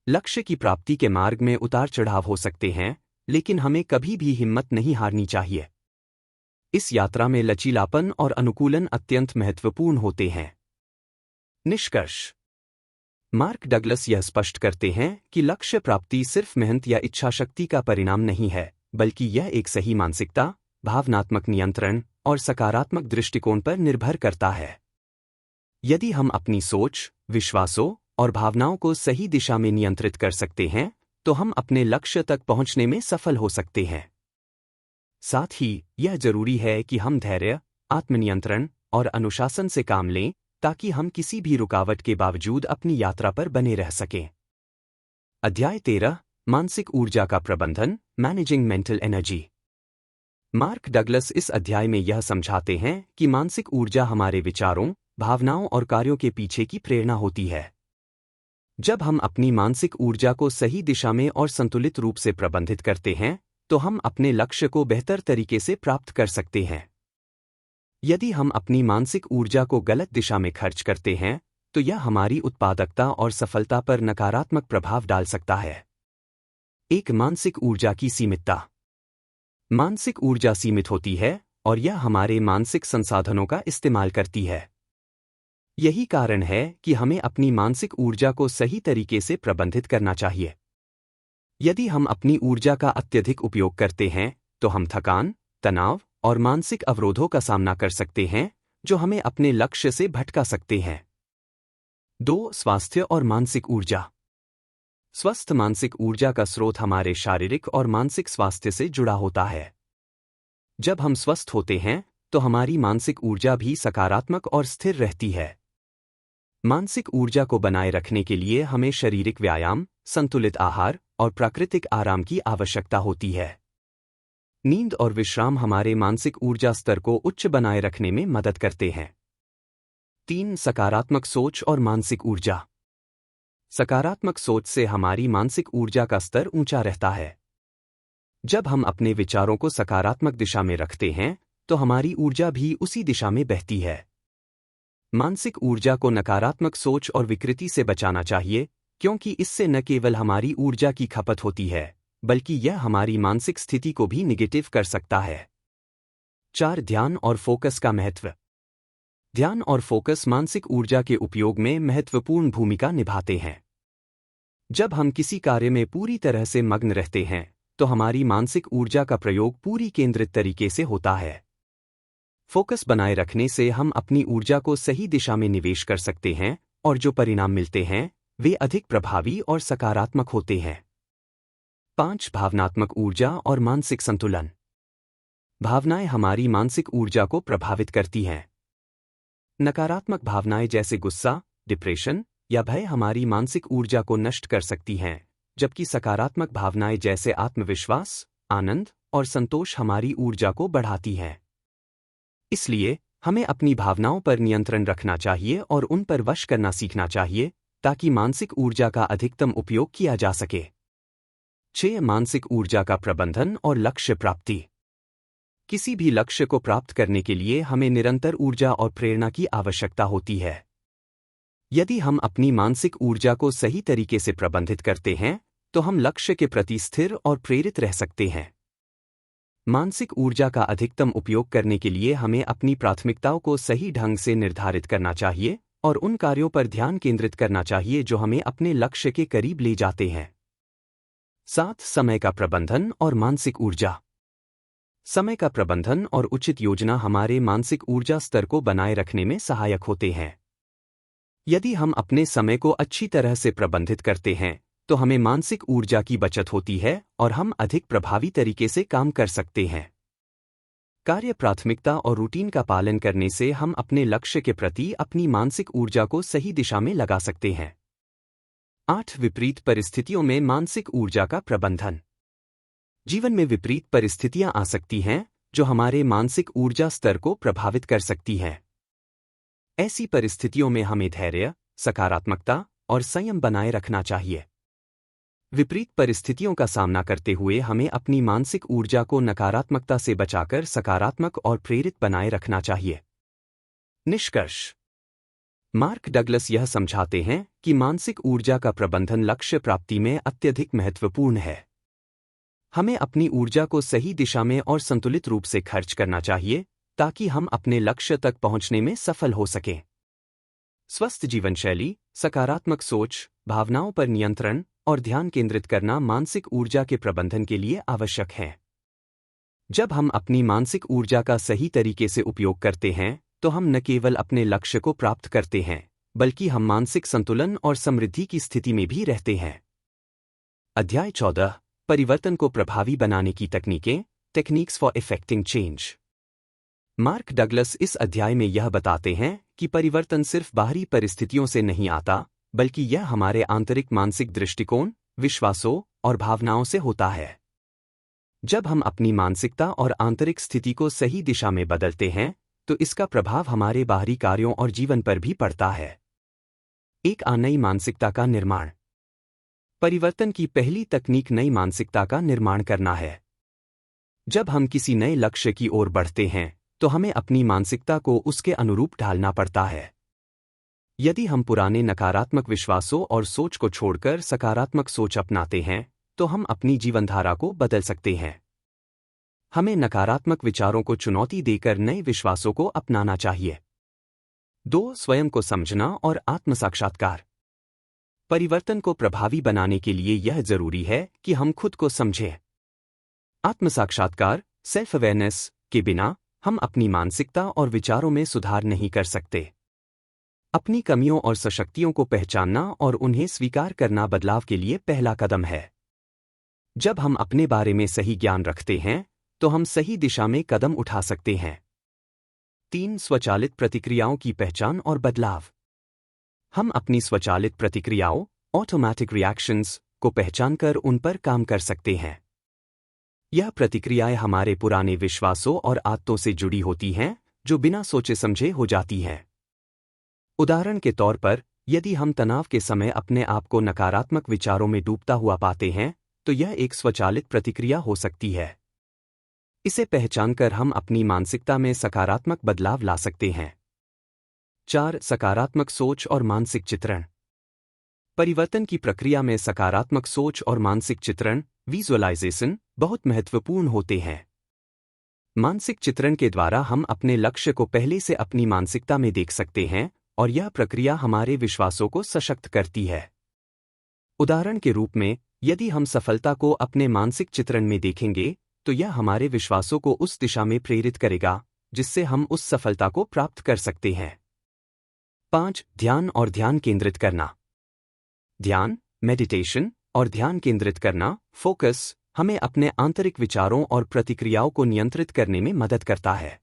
लक्ष्य की प्राप्ति के मार्ग में उतार चढ़ाव हो सकते हैं, लेकिन हमें कभी भी हिम्मत नहीं हारनी चाहिए। इस यात्रा में लचीलापन और अनुकूलन अत्यंत महत्वपूर्ण होते हैं। निष्कर्ष। मार्क डगलस यह स्पष्ट करते हैं कि लक्ष्य प्राप्ति सिर्फ मेहनत या इच्छाशक्ति का परिणाम नहीं है, बल्कि यह एक सही मानसिकता, भावनात्मक नियंत्रण और सकारात्मक दृष्टिकोण पर निर्भर करता है। यदि हम अपनी सोच, विश्वासों और भावनाओं को सही दिशा में नियंत्रित कर सकते हैं तो हम अपने लक्ष्य तक पहुंचने में सफल हो सकते हैं। साथ ही यह जरूरी है कि हम धैर्य, आत्मनियंत्रण और अनुशासन से काम लें ताकि हम किसी भी रुकावट के बावजूद अपनी यात्रा पर बने रह सकें। अध्याय 13 मानसिक ऊर्जा का प्रबंधन, managing mental energy. Mark Douglas इस अध्याय में यह समझाते हैं कि मानसिक ऊर्जा हमारे विचारों, भावनाओं और कार्यों के पीछे की प्रेरणा होती है। जब हम अपनी मानसिक ऊर्जा को सही दिशा में और संतुलित रूप से प्रबंधित करते हैं तो हम अपने लक्ष्य को बेहतर तरीके से प्राप्त कर सकते हैं। यदि हम अपनी मानसिक ऊर्जा को गलत दिशा में खर्च करते हैं तो यह हमारी उत्पादकता और सफलता पर नकारात्मक प्रभाव डाल सकता है। एक मानसिक ऊर्जा की सीमितता। मानसिक ऊर्जा सीमित होती है और यह हमारे मानसिक संसाधनों का इस्तेमाल करती है। यही कारण है कि हमें अपनी मानसिक ऊर्जा को सही तरीके से प्रबंधित करना चाहिए। यदि हम अपनी ऊर्जा का अत्यधिक उपयोग करते हैं तो हम थकान, तनाव और मानसिक अवरोधों का सामना कर सकते हैं जो हमें अपने लक्ष्य से भटका सकते हैं। 2 स्वास्थ्य और मानसिक ऊर्जा। स्वस्थ मानसिक ऊर्जा का स्रोत हमारे शारीरिक और मानसिक स्वास्थ्य से जुड़ा होता है। जब हम स्वस्थ होते हैं तो हमारी मानसिक ऊर्जा भी सकारात्मक और स्थिर रहती है। मानसिक ऊर्जा को बनाए रखने के लिए हमें शारीरिक व्यायाम, संतुलित आहार और प्राकृतिक आराम की आवश्यकता होती है। नींद और विश्राम हमारे मानसिक ऊर्जा स्तर को उच्च बनाए रखने में मदद करते हैं। 3 सकारात्मक सोच और मानसिक ऊर्जा। सकारात्मक सोच से हमारी मानसिक ऊर्जा का स्तर ऊंचा रहता है। जब हम अपने विचारों को सकारात्मक दिशा में रखते हैं तो हमारी ऊर्जा भी उसी दिशा में बहती है। मानसिक ऊर्जा को नकारात्मक सोच और विकृति से बचाना चाहिए, क्योंकि इससे न केवल हमारी ऊर्जा की खपत होती है, बल्कि यह हमारी मानसिक स्थिति को भी निगेटिव कर सकता है। 4 ध्यान और फोकस का महत्व। ध्यान और फोकस मानसिक ऊर्जा के उपयोग में महत्वपूर्ण भूमिका निभाते हैं। जब हम किसी कार्य में पूरी तरह से मग्न रहते हैं तो हमारी मानसिक ऊर्जा का प्रयोग पूरी केंद्रित तरीके से होता है। फोकस बनाए रखने से हम अपनी ऊर्जा को सही दिशा में निवेश कर सकते हैं और जो परिणाम मिलते हैं वे अधिक प्रभावी और सकारात्मक होते हैं। 5 भावनात्मक ऊर्जा और मानसिक संतुलन। भावनाएं हमारी मानसिक ऊर्जा को प्रभावित करती हैं। नकारात्मक भावनाएं जैसे गुस्सा, डिप्रेशन या भय हमारी मानसिक ऊर्जा को नष्ट कर सकती हैं, जबकि सकारात्मक भावनाएं जैसे आत्मविश्वास, आनंद और संतोष हमारी ऊर्जा को बढ़ाती हैं। इसलिए हमें अपनी भावनाओं पर नियंत्रण रखना चाहिए और उन पर वश करना सीखना चाहिए ताकि मानसिक ऊर्जा का अधिकतम उपयोग किया जा सके। 6 मानसिक ऊर्जा का प्रबंधन और लक्ष्य प्राप्ति। किसी भी लक्ष्य को प्राप्त करने के लिए हमें निरंतर ऊर्जा और प्रेरणा की आवश्यकता होती है। यदि हम अपनी मानसिक ऊर्जा को सही तरीके से प्रबंधित करते हैं तो हम लक्ष्य के प्रति स्थिर और प्रेरित रह सकते हैं। मानसिक ऊर्जा का अधिकतम उपयोग करने के लिए हमें अपनी प्राथमिकताओं को सही ढंग से निर्धारित करना चाहिए और उन कार्यों पर ध्यान केंद्रित करना चाहिए जो हमें अपने लक्ष्य के करीब ले जाते हैं। 7. समय का प्रबंधन और मानसिक ऊर्जा। समय का प्रबंधन और उचित योजना हमारे मानसिक ऊर्जा स्तर को बनाए रखने में सहायक होते हैं। यदि हम अपने समय को अच्छी तरह से प्रबंधित करते हैं तो हमें मानसिक ऊर्जा की बचत होती है और हम अधिक प्रभावी तरीके से काम कर सकते हैं। कार्य प्राथमिकता और रूटीन का पालन करने से हम अपने लक्ष्य के प्रति अपनी मानसिक ऊर्जा को सही दिशा में लगा सकते हैं। 8. विपरीत परिस्थितियों में मानसिक ऊर्जा का प्रबंधन। जीवन में विपरीत परिस्थितियां आ सकती हैं जो हमारे मानसिक ऊर्जा स्तर को प्रभावित कर सकती हैं। ऐसी परिस्थितियों में हमें धैर्य, सकारात्मकता और संयम बनाए रखना चाहिए। विपरीत परिस्थितियों का सामना करते हुए हमें अपनी मानसिक ऊर्जा को नकारात्मकता से बचाकर सकारात्मक और प्रेरित बनाए रखना चाहिए। निष्कर्ष। मार्क डगलस यह समझाते हैं कि मानसिक ऊर्जा का प्रबंधन लक्ष्य प्राप्ति में अत्यधिक महत्वपूर्ण है। हमें अपनी ऊर्जा को सही दिशा में और संतुलित रूप से खर्च करना चाहिए ताकि हम अपने लक्ष्य तक पहुंचने में सफल हो सकें। स्वस्थ जीवन शैली, सकारात्मक सोच, भावनाओं पर नियंत्रण और ध्यान केंद्रित करना मानसिक ऊर्जा के प्रबंधन के लिए आवश्यक है। जब हम अपनी मानसिक ऊर्जा का सही तरीके से उपयोग करते हैं तो हम न केवल अपने लक्ष्य को प्राप्त करते हैं बल्कि हम मानसिक संतुलन और समृद्धि की स्थिति में भी रहते हैं। अध्याय 14। परिवर्तन को प्रभावी बनाने की तकनीकें, techniques for effecting change. Mark Douglas इस अध्याय में यह बताते हैं कि परिवर्तन सिर्फ बाहरी परिस्थितियों से नहीं आता बल्कि यह हमारे आंतरिक मानसिक दृष्टिकोण, विश्वासों और भावनाओं से होता है। जब हम अपनी मानसिकता और आंतरिक स्थिति को सही दिशा में बदलते हैं तो इसका प्रभाव हमारे बाहरी कार्यों और जीवन पर भी पड़ता है। एक नई मानसिकता का निर्माण। परिवर्तन की पहली तकनीक नई मानसिकता का निर्माण करना है। जब हम किसी नए लक्ष्य की ओर बढ़ते हैं तो हमें अपनी मानसिकता को उसके अनुरूप ढालना पड़ता है। यदि हम पुराने नकारात्मक विश्वासों और सोच को छोड़कर सकारात्मक सोच अपनाते हैं तो हम अपनी जीवनधारा को बदल सकते हैं। हमें नकारात्मक विचारों को चुनौती देकर नए विश्वासों को अपनाना चाहिए। 2. स्वयं को समझना और आत्मसाक्षात्कार। परिवर्तन को प्रभावी बनाने के लिए यह जरूरी है कि हम खुद को समझें। आत्मसाक्षात्कार, सेल्फ अवेयरनेस के बिना हम अपनी मानसिकता और विचारों में सुधार नहीं कर सकते। अपनी कमियों और सशक्तियों को पहचानना और उन्हें स्वीकार करना बदलाव के लिए पहला कदम है। जब हम अपने बारे में सही ज्ञान रखते हैं तो हम सही दिशा में कदम उठा सकते हैं। 3. स्वचालित प्रतिक्रियाओं की पहचान और बदलाव। हम अपनी स्वचालित प्रतिक्रियाओं, ऑटोमैटिक रिएक्शंस को पहचानकर उन पर काम कर सकते हैं। यह प्रतिक्रियाएं हमारे पुराने विश्वासों और आदतों से जुड़ी होती हैं जो बिना सोचे समझे हो जाती हैं। उदाहरण के तौर पर, यदि हम तनाव के समय अपने आप को नकारात्मक विचारों में डूबता हुआ पाते हैं तो यह एक स्वचालित प्रतिक्रिया हो सकती है। इसे पहचानकर हम अपनी मानसिकता में सकारात्मक बदलाव ला सकते हैं। 4. सकारात्मक सोच और मानसिक चित्रण। परिवर्तन की प्रक्रिया में सकारात्मक सोच और मानसिक चित्रण, विजुअलाइजेशन, बहुत महत्वपूर्ण होते हैं। मानसिक चित्रण के द्वारा हम अपने लक्ष्य को पहले से अपनी मानसिकता में देख सकते हैं और यह प्रक्रिया हमारे विश्वासों को सशक्त करती है। उदाहरण के रूप में, यदि हम सफलता को अपने मानसिक चित्रण में देखेंगे तो यह हमारे विश्वासों को उस दिशा में प्रेरित करेगा जिससे हम उस सफलता को प्राप्त कर सकते हैं। 5. ध्यान और ध्यान केंद्रित करना। ध्यान, मेडिटेशन और ध्यान केंद्रित करना, फोकस, हमें अपने आंतरिक विचारों और प्रतिक्रियाओं को नियंत्रित करने में मदद करता है।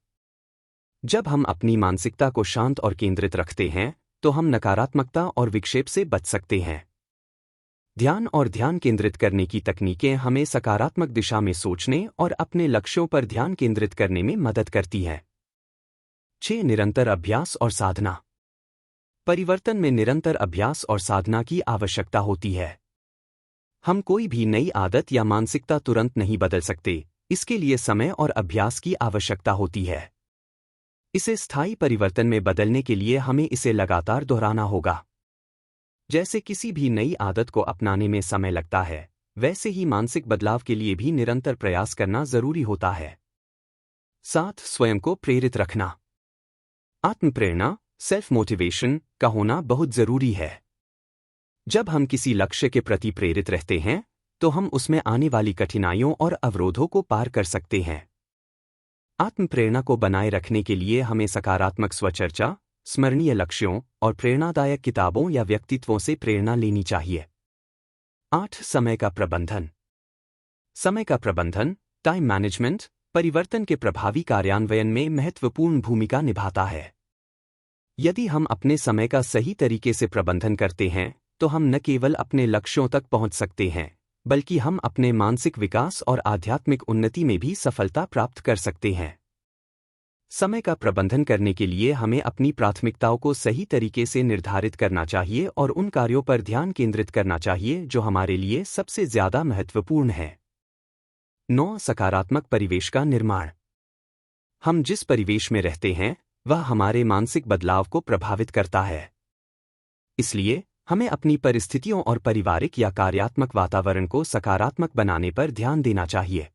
जब हम अपनी मानसिकता को शांत और केंद्रित रखते हैं तो हम नकारात्मकता और विक्षेप से बच सकते हैं। ध्यान और ध्यान केंद्रित करने की तकनीकें हमें सकारात्मक दिशा में सोचने और अपने लक्ष्यों पर ध्यान केंद्रित करने में मदद करती हैं। 6. निरंतर अभ्यास और साधना। परिवर्तन में निरंतर अभ्यास और साधना की आवश्यकता होती है। हम कोई भी नई आदत या मानसिकता तुरंत नहीं बदल सकते, इसके लिए समय और अभ्यास की आवश्यकता होती है। इसे स्थायी परिवर्तन में बदलने के लिए हमें इसे लगातार दोहराना होगा। जैसे किसी भी नई आदत को अपनाने में समय लगता है, वैसे ही मानसिक बदलाव के लिए भी निरंतर प्रयास करना जरूरी होता है। 7. स्वयं को प्रेरित रखना। आत्मप्रेरणा, सेल्फ मोटिवेशन का होना बहुत जरूरी है। जब हम किसी लक्ष्य के प्रति प्रेरित रहते हैं तो हम उसमें आने वाली कठिनाइयों और अवरोधों को पार कर सकते हैं। आत्मप्रेरणा को बनाए रखने के लिए हमें सकारात्मक स्वचर्चा, स्मरणीय लक्ष्यों और प्रेरणादायक किताबों या व्यक्तित्वों से प्रेरणा लेनी चाहिए। 8. समय का प्रबंधन। समय का प्रबंधन, टाइम मैनेजमेंट, परिवर्तन के प्रभावी कार्यान्वयन में महत्वपूर्ण भूमिका निभाता है। यदि हम अपने समय का सही तरीके से प्रबंधन करते हैं तो हम न केवल अपने लक्ष्यों तक पहुंच सकते हैं बल्कि हम अपने मानसिक विकास और आध्यात्मिक उन्नति में भी सफलता प्राप्त कर सकते हैं। समय का प्रबंधन करने के लिए हमें अपनी प्राथमिकताओं को सही तरीके से निर्धारित करना चाहिए और उन कार्यों पर ध्यान केंद्रित करना चाहिए जो हमारे लिए सबसे ज्यादा महत्वपूर्ण है। 9. सकारात्मक परिवेश का निर्माण। हम जिस परिवेश में रहते हैं वह हमारे मानसिक बदलाव को प्रभावित करता है। इसलिए हमें अपनी परिस्थितियों और पारिवारिक या कार्यात्मक वातावरण को सकारात्मक बनाने पर ध्यान देना चाहिए।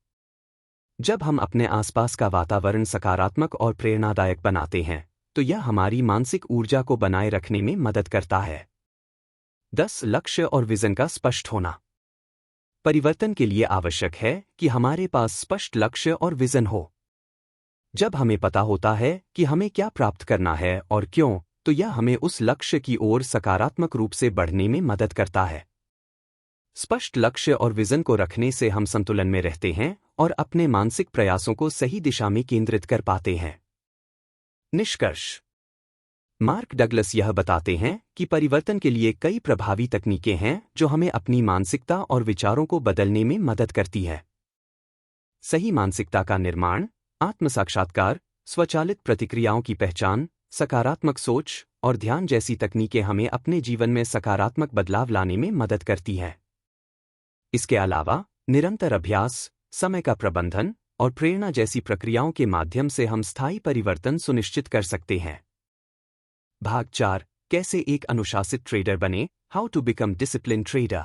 जब हम अपने आसपास का वातावरण सकारात्मक और प्रेरणादायक बनाते हैं तो यह हमारी मानसिक ऊर्जा को बनाए रखने में मदद करता है। 10. लक्ष्य और विजन का स्पष्ट होना। परिवर्तन के लिए आवश्यक है कि हमारे पास स्पष्ट लक्ष्य और विजन हो। जब हमें पता होता है कि हमें क्या प्राप्त करना है और क्यों, तो यह हमें उस लक्ष्य की ओर सकारात्मक रूप से बढ़ने में मदद करता है। स्पष्ट लक्ष्य और विजन को रखने से हम संतुलन में रहते हैं और अपने मानसिक प्रयासों को सही दिशा में केंद्रित कर पाते हैं। निष्कर्ष। मार्क डगलस यह बताते हैं कि परिवर्तन के लिए कई प्रभावी तकनीकें हैं जो हमें अपनी मानसिकता और विचारों को बदलने में मदद करती है। सही मानसिकता का निर्माण, आत्म साक्षात्कार, स्वचालित प्रतिक्रियाओं की पहचान, सकारात्मक सोच और ध्यान जैसी तकनीकें हमें अपने जीवन में सकारात्मक बदलाव लाने में मदद करती हैं। इसके अलावा निरंतर अभ्यास, समय का प्रबंधन और प्रेरणा जैसी प्रक्रियाओं के माध्यम से हम स्थायी परिवर्तन सुनिश्चित कर सकते हैं। भाग 4, कैसे एक अनुशासित ट्रेडर बने, how to become discipline trader.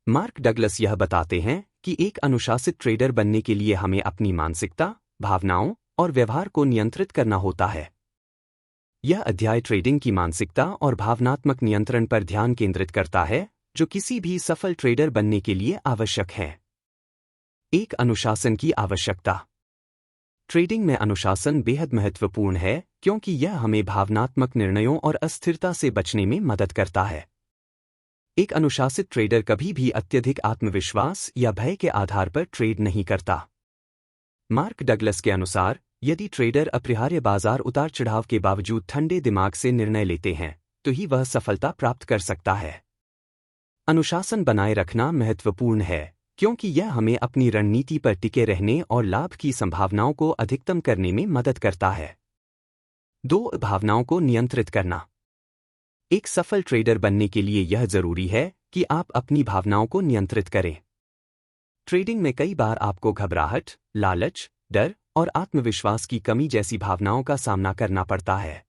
Mark Douglas यह बताते हैं कि एक अनुशासित ट्रेडर बनने के लिए हमें अपनी मानसिकता, भावनाओं और व्यवहार को नियंत्रित करना होता है। यह अध्याय ट्रेडिंग की मानसिकता और भावनात्मक नियंत्रण पर ध्यान केंद्रित करता है जो किसी भी सफल ट्रेडर बनने के लिए आवश्यक है। एक अनुशासन की आवश्यकता। ट्रेडिंग में अनुशासन बेहद महत्वपूर्ण है क्योंकि यह हमें भावनात्मक निर्णयों और अस्थिरता से बचने में मदद करता है। एक अनुशासित ट्रेडर कभी भी अत्यधिक आत्मविश्वास या भय के आधार पर ट्रेड नहीं करता। मार्क डगलस के अनुसार यदि ट्रेडर अपरिहार्य बाजार उतार चढ़ाव के बावजूद ठंडे दिमाग से निर्णय लेते हैं तो ही वह सफलता प्राप्त कर सकता है। अनुशासन बनाए रखना महत्वपूर्ण है क्योंकि यह हमें अपनी रणनीति पर टिके रहने और लाभ की संभावनाओं को अधिकतम करने में मदद करता है। 2. भावनाओं को नियंत्रित करना। एक सफल ट्रेडर बनने के लिए यह जरूरी है कि आप अपनी भावनाओं को नियंत्रित करें। ट्रेडिंग में कई बार आपको घबराहट, लालच, डर और आत्मविश्वास की कमी जैसी भावनाओं का सामना करना पड़ता है।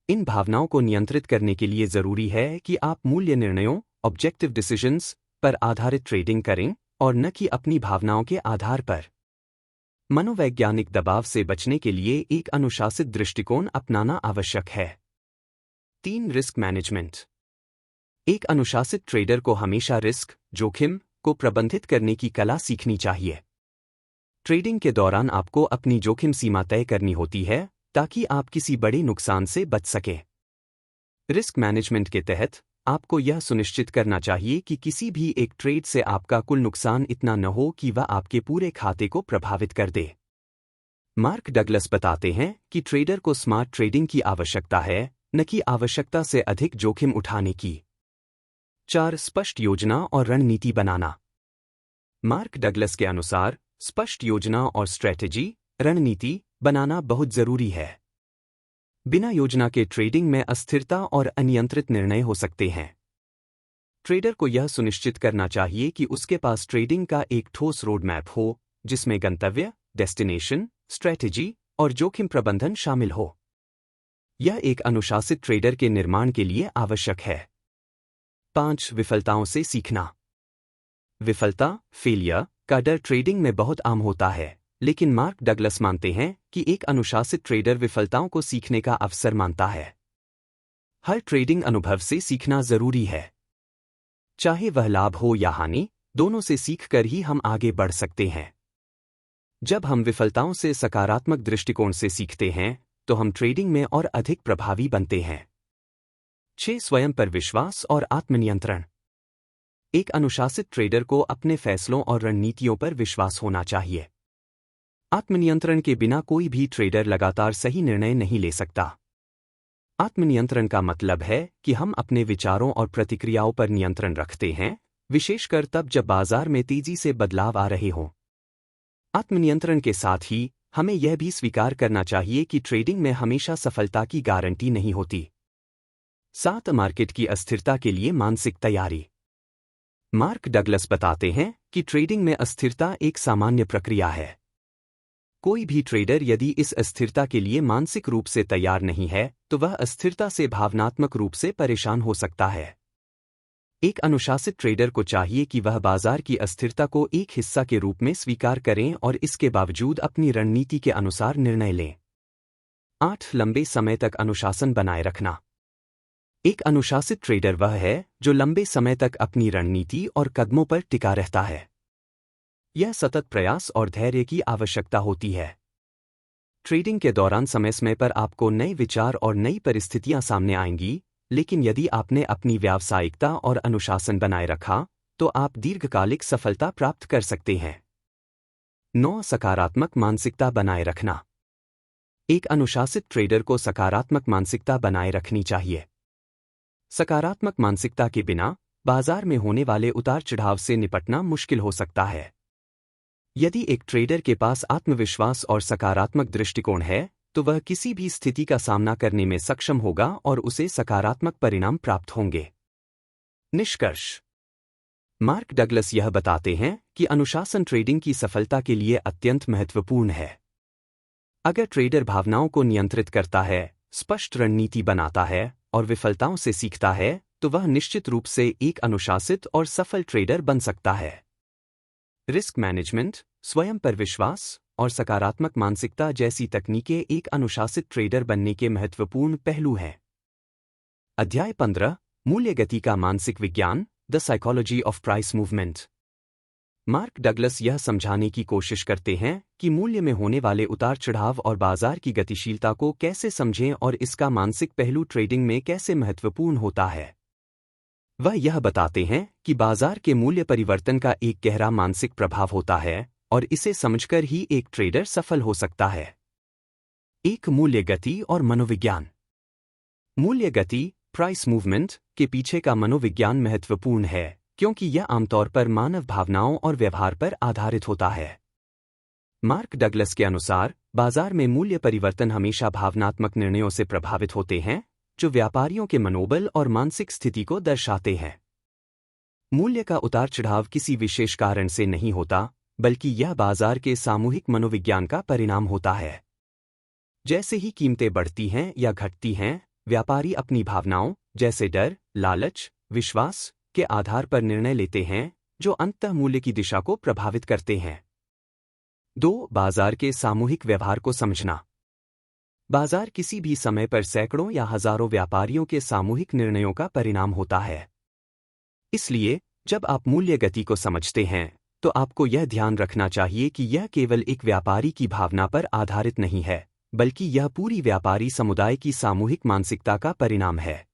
इन भावनाओं को नियंत्रित करने के लिए जरूरी है कि आप मूल्य निर्णयों, ऑब्जेक्टिव डिसीजंस पर आधारित ट्रेडिंग करें और न कि अपनी भावनाओं के आधार पर। मनोवैज्ञानिक दबाव से बचने के लिए एक अनुशासित दृष्टिकोण अपनाना आवश्यक है। 3. Risk management. एक अनुशासित ट्रेडर को हमेशा रिस्क, जोखिम को प्रबंधित करने की कला सीखनी चाहिए। ट्रेडिंग के दौरान आपको अपनी जोखिम सीमा तय करनी होती है ताकि आप किसी बड़े नुकसान से बच सकें। रिस्क मैनेजमेंट के तहत आपको यह सुनिश्चित करना चाहिए कि किसी भी एक ट्रेड से आपका कुल नुकसान इतना न हो कि वह आपके पूरे खाते को प्रभावित कर दे। मार्क डगलस बताते हैं कि ट्रेडर को स्मार्ट ट्रेडिंग की आवश्यकता है, न कि आवश्यकता से अधिक जोखिम उठाने की। 4. स्पष्ट योजना और रणनीति बनाना। मार्क डगलस के अनुसार स्पष्ट योजना और स्ट्रेटेजी, रणनीति बनाना बहुत जरूरी है। बिना योजना के ट्रेडिंग में अस्थिरता और अनियंत्रित निर्णय हो सकते हैं। ट्रेडर को यह सुनिश्चित करना चाहिए कि उसके पास ट्रेडिंग का एक ठोस रोड मैप हो जिसमें गंतव्य, डेस्टिनेशन, स्ट्रेटेजी और जोखिम प्रबंधन शामिल हो। यह एक अनुशासित ट्रेडर के निर्माण के लिए आवश्यक है। 5. विफलताओं से सीखना। विफलता, फेलियर का डर ट्रेडिंग में बहुत आम होता है, लेकिन मार्क डगलस मानते हैं कि एक अनुशासित ट्रेडर विफलताओं को सीखने का अवसर मानता है। हर ट्रेडिंग अनुभव से सीखना जरूरी है। चाहे वह लाभ हो या हानि, दोनों से सीखकर ही हम आगे बढ़ सकते हैं। जब हम विफलताओं से सकारात्मक दृष्टिकोण से सीखते हैं, तो हम ट्रेडिंग में और अधिक प्रभावी बनते हैं। 6. स्वयं पर विश्वास और आत्मनियंत्रण। एक अनुशासित ट्रेडर को अपने फैसलों और रणनीतियों पर विश्वास होना चाहिए। आत्मनियंत्रण के बिना कोई भी ट्रेडर लगातार सही निर्णय नहीं ले सकता। आत्मनियंत्रण का मतलब है कि हम अपने विचारों और प्रतिक्रियाओं पर नियंत्रण रखते हैं, विशेषकर तब जब बाजार में तेजी से बदलाव आ रहे हों। आत्मनियंत्रण के साथ ही हमें यह भी स्वीकार करना चाहिए कि ट्रेडिंग में हमेशा सफलता की गारंटी नहीं होती। 7. मार्केट की अस्थिरता के लिए मानसिक तैयारी। मार्क डगलस बताते हैं कि ट्रेडिंग में अस्थिरता एक सामान्य प्रक्रिया है। कोई भी ट्रेडर यदि इस अस्थिरता के लिए मानसिक रूप से तैयार नहीं है, तो वह अस्थिरता से भावनात्मक रूप से परेशान हो सकता है। एक अनुशासित ट्रेडर को चाहिए कि वह बाजार की अस्थिरता को एक हिस्सा के रूप में स्वीकार करें और इसके बावजूद अपनी रणनीति के अनुसार निर्णय लें। 8. लंबे समय तक अनुशासन बनाए रखना। एक अनुशासित ट्रेडर वह है जो लंबे समय तक अपनी रणनीति और कदमों पर टिका रहता है। यह सतत प्रयास और धैर्य की आवश्यकता होती है। ट्रेडिंग के दौरान समय समय पर आपको नए विचार और नई परिस्थितियां सामने आएंगी, लेकिन यदि आपने अपनी व्यावसायिकता और अनुशासन बनाए रखा, तो आप दीर्घकालिक सफलता प्राप्त कर सकते हैं। 9. सकारात्मक मानसिकता बनाए रखना। एक अनुशासित ट्रेडर को सकारात्मक मानसिकता बनाए रखनी चाहिए। सकारात्मक मानसिकता के बिना बाजार में होने वाले उतार चढ़ाव से निपटना मुश्किल हो सकता है। यदि एक ट्रेडर के पास आत्मविश्वास और सकारात्मक दृष्टिकोण है, तो वह किसी भी स्थिति का सामना करने में सक्षम होगा और उसे सकारात्मक परिणाम प्राप्त होंगे। निष्कर्ष। मार्क डगलस यह बताते हैं कि अनुशासन ट्रेडिंग की सफलता के लिए अत्यंत महत्वपूर्ण है। अगर ट्रेडर भावनाओं को नियंत्रित करता है, स्पष्ट रणनीति बनाता है और विफलताओं से सीखता है, तो वह निश्चित रूप से एक अनुशासित और सफल ट्रेडर बन सकता है। रिस्क मैनेजमेंट, स्वयं पर विश्वास और सकारात्मक मानसिकता जैसी तकनीकें एक अनुशासित ट्रेडर बनने के महत्वपूर्ण पहलू हैं। अध्याय 15, मूल्य गति का मानसिक विज्ञान, the psychology of price movement. Mark Douglas यह समझाने की कोशिश करते हैं कि मूल्य में होने वाले उतार चढ़ाव और बाजार की गतिशीलता को कैसे समझें और इसका मानसिक पहलू ट्रेडिंग में कैसे महत्वपूर्ण होता है। वह यह बताते हैं कि बाजार के मूल्य परिवर्तन का एक गहरा मानसिक प्रभाव होता है और इसे समझकर ही एक ट्रेडर सफल हो सकता है। एक मूल्य गति और मनोविज्ञान। मूल्य गति, प्राइस मूवमेंट के पीछे का मनोविज्ञान महत्वपूर्ण है, क्योंकि यह आमतौर पर मानव भावनाओं और व्यवहार पर आधारित होता है। मार्क डगलस के अनुसार बाजार में मूल्य परिवर्तन हमेशा भावनात्मक निर्णयों से प्रभावित होते हैं, जो व्यापारियों के मनोबल और मानसिक स्थिति को दर्शाते हैं। मूल्य का उतार चढ़ाव किसी विशेष कारण से नहीं होता, बल्कि यह बाजार के सामूहिक मनोविज्ञान का परिणाम होता है। जैसे ही कीमतें बढ़ती हैं या घटती हैं, व्यापारी अपनी भावनाओं, जैसे डर, लालच, विश्वास के आधार पर निर्णय लेते हैं, जो अंततः मूल्य की दिशा को प्रभावित करते हैं। 2. बाजार के सामूहिक व्यवहार को समझना। बाजार किसी भी समय पर सैकड़ों या हजारों व्यापारियों के सामूहिक निर्णयों का परिणाम होता है। इसलिए जब आप मूल्य गति को समझते हैं, तो आपको यह ध्यान रखना चाहिए कि यह केवल एक व्यापारी की भावना पर आधारित नहीं है, बल्कि यह पूरी व्यापारी समुदाय की सामूहिक मानसिकता का परिणाम है।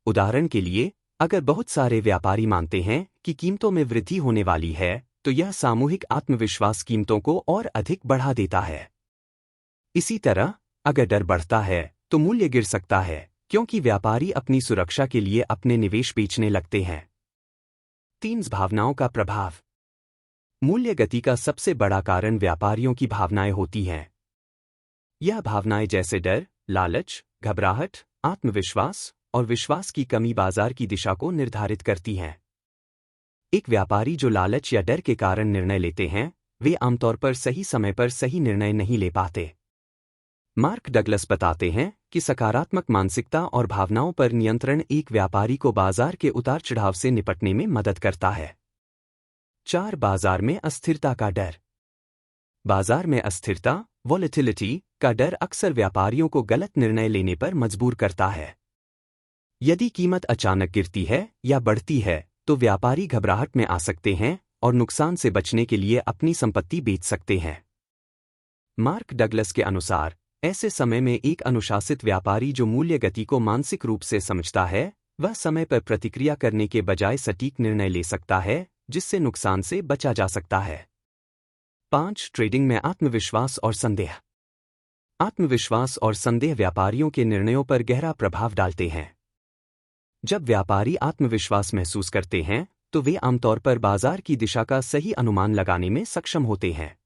उदाहरण के लिए, अगर बहुत सारे व्यापारी मानते हैं कि कीमतों में वृद्धि होने वाली है, तो यह सामूहिक आत्मविश्वास कीमतों को और अधिक बढ़ा देता है। इसी तरह, अगर डर बढ़ता है, तो मूल्य गिर सकता है, क्योंकि व्यापारी अपनी सुरक्षा के लिए अपने निवेश बेचने लगते हैं। 3. भावनाओं का प्रभाव। मूल्य गति का सबसे बड़ा कारण व्यापारियों की भावनाएं होती हैं। यह भावनाएं जैसे डर, लालच, घबराहट, आत्मविश्वास और विश्वास की कमी बाजार की दिशा को निर्धारित करती हैं। एक व्यापारी जो लालच या डर के कारण निर्णय लेते हैं, वे आमतौर पर सही समय पर सही निर्णय नहीं ले पाते। मार्क डगलस बताते हैं कि सकारात्मक मानसिकता और भावनाओं पर नियंत्रण एक व्यापारी को बाजार के उतार चढ़ाव से निपटने में मदद करता है। 4 बाजार में अस्थिरता का डर। बाजार में अस्थिरता, वॉलेटिलिटी का डर अक्सर व्यापारियों को गलत निर्णय लेने पर मजबूर करता है। यदि कीमत अचानक गिरती है या बढ़ती है तो व्यापारी घबराहट में आ सकते हैं और नुकसान से बचने के लिए अपनी संपत्ति बेच सकते हैं। मार्क डगलस के अनुसार ऐसे समय में एक अनुशासित व्यापारी जो मूल्य गति को मानसिक रूप से समझता है, वह समय पर प्रतिक्रिया करने के बजाय सटीक निर्णय ले सकता है, जिससे नुकसान से बचा जा सकता है। 5. ट्रेडिंग में आत्मविश्वास और संदेह। आत्मविश्वास और संदेह व्यापारियों के निर्णयों पर गहरा प्रभाव डालते हैं। जब व्यापारी आत्मविश्वास महसूस करते हैं तो वे आमतौर पर बाजार की दिशा का सही अनुमान लगाने में सक्षम होते हैं।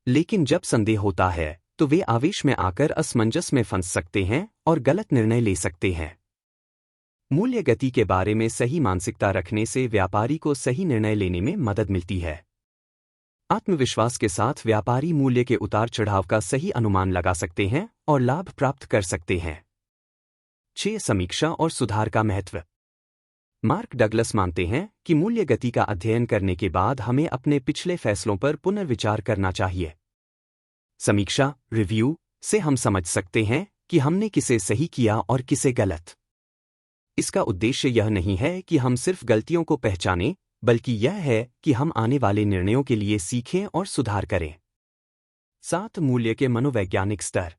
लेकिन जब संदेह होता है तो वे आवेश में आकर असमंजस में फंस सकते हैं और गलत निर्णय ले सकते हैं। मूल्य गति के बारे में सही मानसिकता रखने से व्यापारी को सही निर्णय लेने में मदद मिलती है। आत्मविश्वास के साथ व्यापारी मूल्य के उतार चढ़ाव का सही अनुमान लगा सकते हैं और लाभ प्राप्त कर सकते हैं। 6. समीक्षा और सुधार का महत्व। मार्क डगलस मानते हैं कि मूल्य गति का अध्ययन करने के बाद हमें अपने पिछले फैसलों पर पुनर्विचार करना चाहिए। समीक्षा, रिव्यू से हम समझ सकते हैं कि हमने किसे सही किया और किसे गलत। इसका उद्देश्य यह नहीं है कि हम सिर्फ गलतियों को पहचानें, बल्कि यह है कि हम आने वाले निर्णयों के लिए सीखें और सुधार करें। 7. मूल्य के मनोवैज्ञानिक स्तर।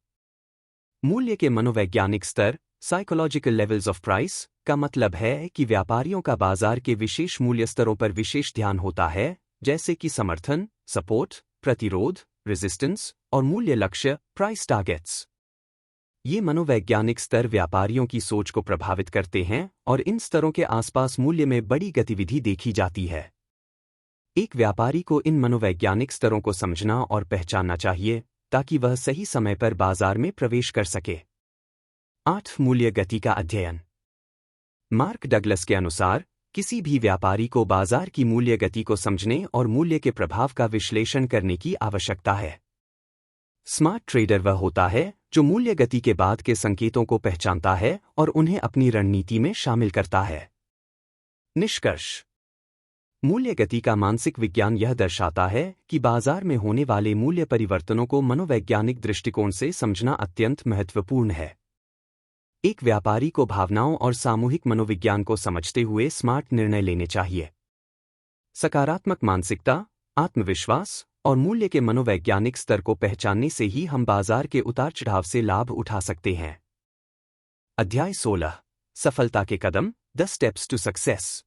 मूल्य के मनोवैज्ञानिक स्तर, साइकोलॉजिकल लेवल्स ऑफ प्राइस, का मतलब है कि व्यापारियों का बाजार के विशेष मूल्य स्तरों पर विशेष ध्यान होता है, जैसे कि समर्थन, सपोर्ट, प्रतिरोध, रेजिस्टेंस और मूल्य लक्ष्य, प्राइस टारगेट्स। ये मनोवैज्ञानिक स्तर व्यापारियों की सोच को प्रभावित करते हैं और इन स्तरों के आसपास मूल्य में बड़ी गतिविधि देखी जाती है। एक व्यापारी को इन मनोवैज्ञानिक स्तरों को समझना और पहचानना चाहिए ताकि वह सही समय पर बाजार में प्रवेश कर सके। 8. मूल्य गति का अध्ययन। मार्क डगलस के अनुसार किसी भी व्यापारी को बाजार की मूल्य गति को समझने और मूल्य के प्रभाव का विश्लेषण करने की आवश्यकता है। स्मार्ट ट्रेडर वह होता है जो मूल्य गति के बाद के संकेतों को पहचानता है और उन्हें अपनी रणनीति में शामिल करता है। निष्कर्ष। मूल्य गति का मानसिक विज्ञान यह दर्शाता है कि बाजार में होने वाले मूल्य परिवर्तनों को मनोवैज्ञानिक दृष्टिकोण से समझना अत्यंत महत्वपूर्ण है। एक व्यापारी को भावनाओं और सामूहिक मनोविज्ञान को समझते हुए स्मार्ट निर्णय लेने चाहिए। सकारात्मक मानसिकता, आत्मविश्वास और मूल्य के मनोवैज्ञानिक स्तर को पहचानने से ही हम बाजार के उतार चढ़ाव से लाभ उठा सकते हैं। अध्याय 16। सफलता के कदम, 10 steps to success.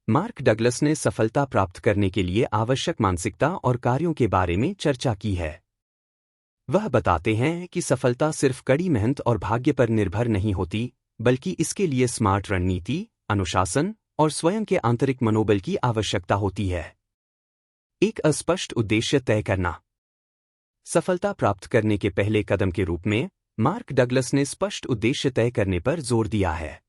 Mark Douglas ने सफलता प्राप्त करने के लिए आवश्यक मानसिकता और कार्यों के बारे में चर्चा की है। वह बताते हैं कि सफलता सिर्फ कड़ी मेहनत और भाग्य पर निर्भर नहीं होती, बल्कि इसके लिए स्मार्ट रणनीति, अनुशासन और स्वयं के आंतरिक मनोबल की आवश्यकता होती है। एक अस्पष्ट उद्देश्य तय करना। सफलता प्राप्त करने के पहले कदम के रूप में मार्क डगलस ने स्पष्ट उद्देश्य तय करने पर जोर दिया है।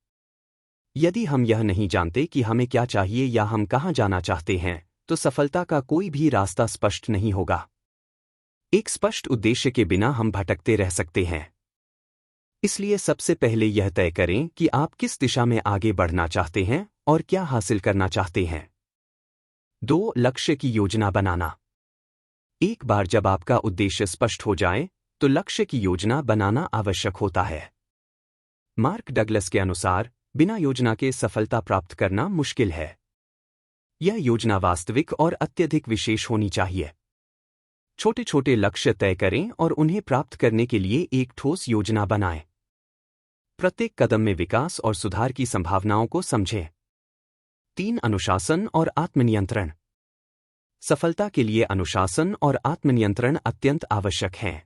यदि हम यह नहीं जानते कि हमें क्या चाहिए या हम कहां जाना चाहते हैं, तो सफलता का कोई भी रास्ता स्पष्ट नहीं होगा। एक स्पष्ट उद्देश्य के बिना हम भटकते रह सकते हैं। इसलिए सबसे पहले यह तय करें कि आप किस दिशा में आगे बढ़ना चाहते हैं और क्या हासिल करना चाहते हैं। 2. लक्ष्य की योजना बनाना। एक बार जब आपका उद्देश्य स्पष्ट हो जाए तो लक्ष्य की योजना बनाना आवश्यक होता है। मार्क डगलस के अनुसार बिना योजना के सफलता प्राप्त करना मुश्किल है। यह योजना वास्तविक और अत्यधिक विशेष होनी चाहिए। छोटे छोटे लक्ष्य तय करें और उन्हें प्राप्त करने के लिए एक ठोस योजना बनाएं। प्रत्येक कदम में विकास और सुधार की संभावनाओं को समझें। 3. अनुशासन और आत्मनियंत्रण। सफलता के लिए अनुशासन और आत्मनियंत्रण अत्यंत आवश्यक हैं।